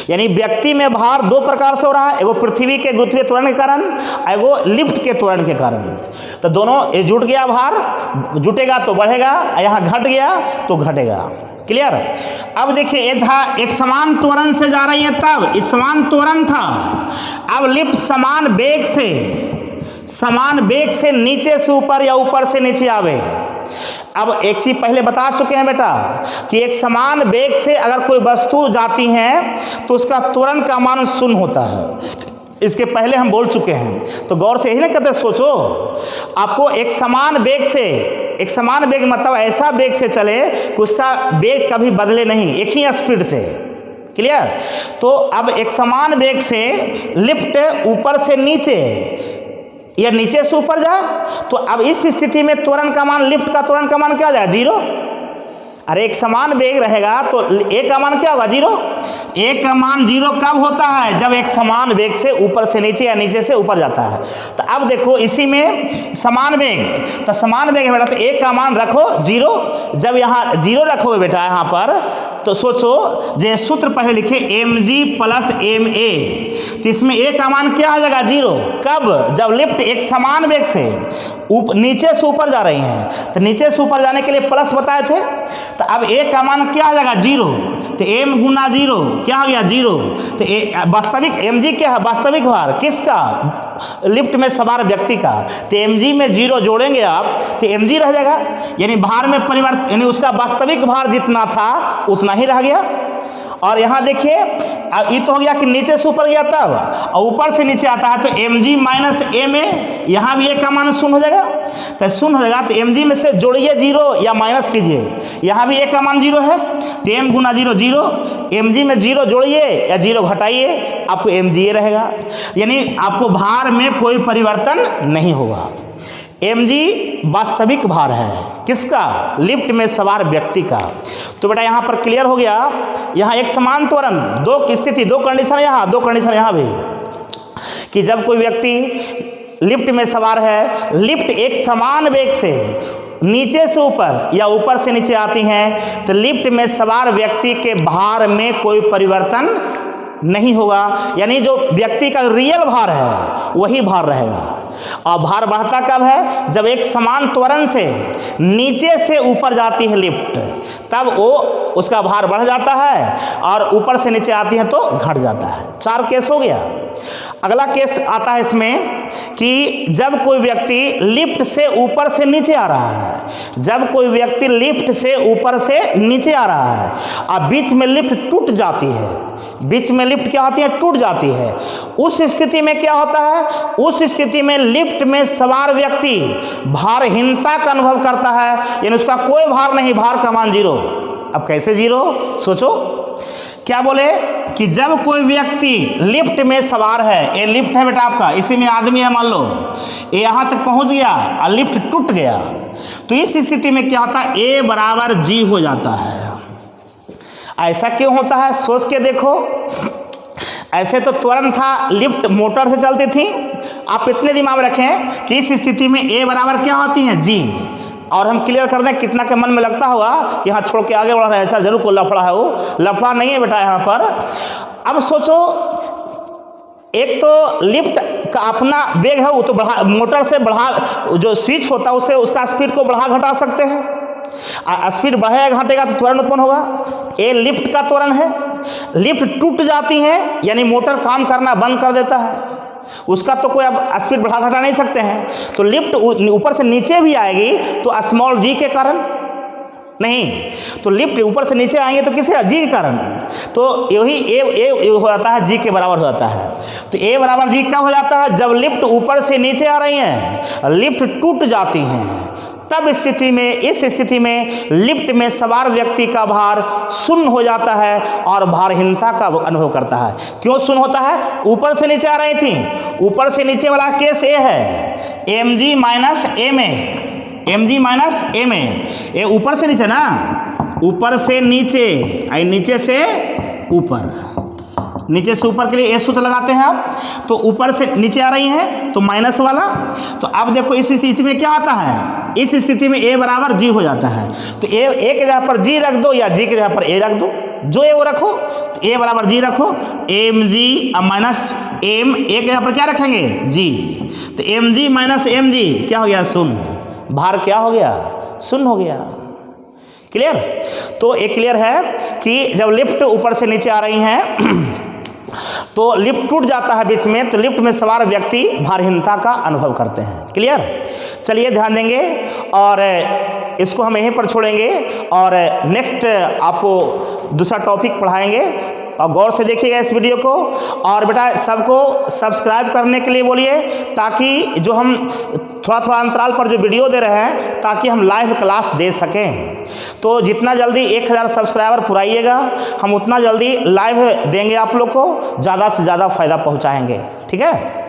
यानी व्यक्ति में भार दो प्रकार से हो रहा है, एगो पृथ्वी के गुरुत्वीय त्वरण के कारण, एगो लिफ्ट के त्वरण के कारण। तो दोनों ये जुट गया, भार जुटेगा तो बढ़ेगा, यहाँ घट गया तो घटेगा, क्लियर। अब देखिए, ये था एक समान त्वरण से जा रही है, तब इस समान त्वरण था। अब लिफ्ट समान वेग से नीचे से ऊपर या ऊपर से नीचे आवे। अब एक चीज पहले बता चुके हैं बेटा कि एक समान वेग से अगर कोई वस्तु जाती है तो उसका त्वरण का मान शून्य होता है। इसके पहले हम बोल चुके हैं, तो गौर से यही ना कहते, सोचो आपको एक समान वेग मतलब ऐसा वेग से चले कि उसका वेग कभी बदले नहीं, एक ही स्पीड से, क्लियर। तो अब एक समान वेग से लिफ्ट ऊपर से नीचे या नीचे से ऊपर जाए, तो अब इस स्थिति में त्वरण का मान, लिफ्ट का त्वरण का मान क्या जाए? 0। अरे एक समान वेग रहेगा तो ए का मान क्या होगा? 0। ए का मान 0 कब होता है? जब एक समान वेग से ऊपर से नीचे या नीचे से ऊपर जाता है। तो अब देखो, इसी में समान वेग, तो समान वेग है बेटा, तो ए का मान रखो 0। जब यहाँ 0 रखोगे बेटा यहाँ पर, तो सोचो जो सूत्र पहले लिखे mg प्लस ma, तो इसमें ए का मान क्या आ जाएगा? 0। कब? जब लिफ्ट एक समान वेग से नीचे से ऊपर जा रही हैं, तो नीचे से ऊपर जाने के लिए प्लस बताए थे, तो अब ए का मान क्या आ जाएगा? 0। तो m गुना 0 क्या हो गया? 0। तो वास्तविक mg क्या है? वास्तविक भार किसका? लिफ्ट में सवार व्यक्ति का। तो mg में 0 जोड़ेंगे आप तो mg रह जाएगा, यानी भार में परिवर्तन, यानी उसका वास्तविक भार जितना था उतना ही रह गया। और यहाँ देखिए ये तो हो गया कि नीचे से ऊपर गया तब, और ऊपर से नीचे आता है तो mg माइनस m है, यहाँ भी a का मान शून्य हो जाएगा। तो शून्य हो जाएगा तो mg में से जोड़िए 0 या माइनस कीजिए, यहाँ भी a का मान 0 है तो m गुना 0 0, mg में 0 जोड़िए या 0 घटाइए, आपको mg रहेगा, यानी आपको भार में कोई परिवर्तन नहीं होगा। mg वास्तविक भार है, किसका? लिफ्ट में सवार व्यक्ति का। तो बेटा यहाँ पर क्लियर हो गया। यहाँ एक समान त्वरण, दो स्थिति, दो कंडीशन यहाँ, दो कंडीशन यहाँ भी, कि जब कोई व्यक्ति लिफ्ट में सवार है, लिफ्ट एक समान वेग से नीचे से ऊपर या ऊपर से नीचे आती हैं, तो लिफ्ट में सवार व्यक्ति के भार में कोई परिवर्तन नहीं होगा, यानी जो व्यक्ति का रियल भार है वही भार रहेगा। और भार बढ़ता कब है? जब एक समान त्वरण से नीचे से ऊपर जाती है लिफ्ट, तब वो उसका भार बढ़ जाता है, और ऊपर से नीचे आती है तो घट जाता है। 4 केस हो गया। अगला केस आता है इसमें कि जब कोई व्यक्ति लिफ्ट से ऊपर से नीचे आ रहा है, जब कोई व्यक्ति लिफ्ट से ऊपर से नीचे आ रहा है और बीच में लिफ्ट टूट जाती है, बीच में लिफ्ट क्या होती है? टूट जाती है। उस स्थिति में क्या होता है? उस स्थिति में लिफ्ट में सवार व्यक्ति भारहीनता का अनुभव करता है, यानी उसका कोई भार नहीं, भार का मान 0। अब कैसे 0? सोचो। क्या बोले कि जब कोई व्यक्ति लिफ्ट में सवार है, ये लिफ्ट है बेटा आपका, इसी में आदमी है, मान लो ये यहाँ तक पहुँच गया और लिफ्ट टूट गया, तो इस स्थिति में क्या होता है? A बराबर G हो जाता है। ऐसा क्यों होता है? सोच के देखो। ऐसे तो त्वरण था, लिफ्ट मोटर से चलती थी, आप इतने दिमाग में रखें कि इस स्थिति में A बराबर क्या होती है? G। और हम क्लियर कर दें, कितना के मन में लगता होगा कि हाँ छोड़ के आगे बढ़ रहा है, ऐसा जरूर कोई लफड़ा है, वो लफड़ा नहीं है बेटा यहाँ पर। अब सोचो, एक तो लिफ्ट का अपना वेग है, वो तो बढ़ा, मोटर से बढ़ा, जो स्विच होता है उससे उसका स्पीड को बढ़ा घटा सकते हैं। स्पीड बढ़ेगा घटेगा तो त्वरण उत्पन्न होगा। ये लिफ्ट का त्वरण है। लिफ्ट टूट जाती है यानी मोटर काम करना बंद कर देता है, उसका तो कोई अब स्पीड बढ़ा घटा नहीं सकते हैं। तो लिफ्ट ऊपर से नीचे भी आएगी तो स्मॉल g के कारण नहीं, तो लिफ्ट ऊपर से नीचे आएंगे तो किसे? g के कारण। तो यही a हो जाता है g के बराबर हो जाता है। तो a बराबर g कब हो जाता है? जब लिफ्ट ऊपर से नीचे आ रही हैं, लिफ्ट टूट जाती हैं, तब इस स्थिति में लिफ्ट में सवार व्यक्ति का भार शून्य हो जाता है और भारहीनता का अनुभव करता है। क्यों शून्य होता है? ऊपर से नीचे आ रही थी, ऊपर से नीचे वाला केस ए है, mg माइनस m है, mg माइनस m है। ये ऊपर से नीचे ना, ऊपर से नीचे, आई नीचे से ऊपर, नीचे से ऊपर के लिए ए सूत्र लगाते हैं आप, तो ऊपर से नीचे आ रही हैं तो माइनस वाला। तो अब देखो इस स्थिति में क्या आता है? इस स्थिति में a बराबर g हो जाता है। तो a के जगह पर g रख दो या g के जगह पर a रख दो, जो है वो रखो। तो a बराबर g रखो, mg माइनस m, a के जगह पर क्या रखेंगे? g। तो mg माइनस mg क्या हो गया? शून्य। भार क्या हो गया? शून्य हो गया। क्लियर? तो एक क्लियर है कि जब लिफ्ट ऊपर से नीचे आ रही हैं तो लिफ्ट टूट जाता है बीच में, तो लिफ्ट में सवार व्यक्ति भारहीनता का अनुभव करते हैं। क्लियर? चलिए ध्यान देंगे और इसको हम यहीं पर छोड़ेंगे और नेक्स्ट आपको दूसरा टॉपिक पढ़ाएंगे, और गौर से देखिएगा इस वीडियो को। और बेटा सबको सब्सक्राइब करने के लिए बोलिए, ताकि जो हम थोड़ा थोड़ा अंतराल पर जो वीडियो दे रहे हैं, ताकि हम लाइव क्लास दे सकें। तो जितना जल्दी 1000 सब्सक्राइबर पुराइएगा, हम उतना जल्दी लाइव देंगे, आप लोग को ज़्यादा से ज़्यादा फ़ायदा पहुँचाएँगे। ठीक है?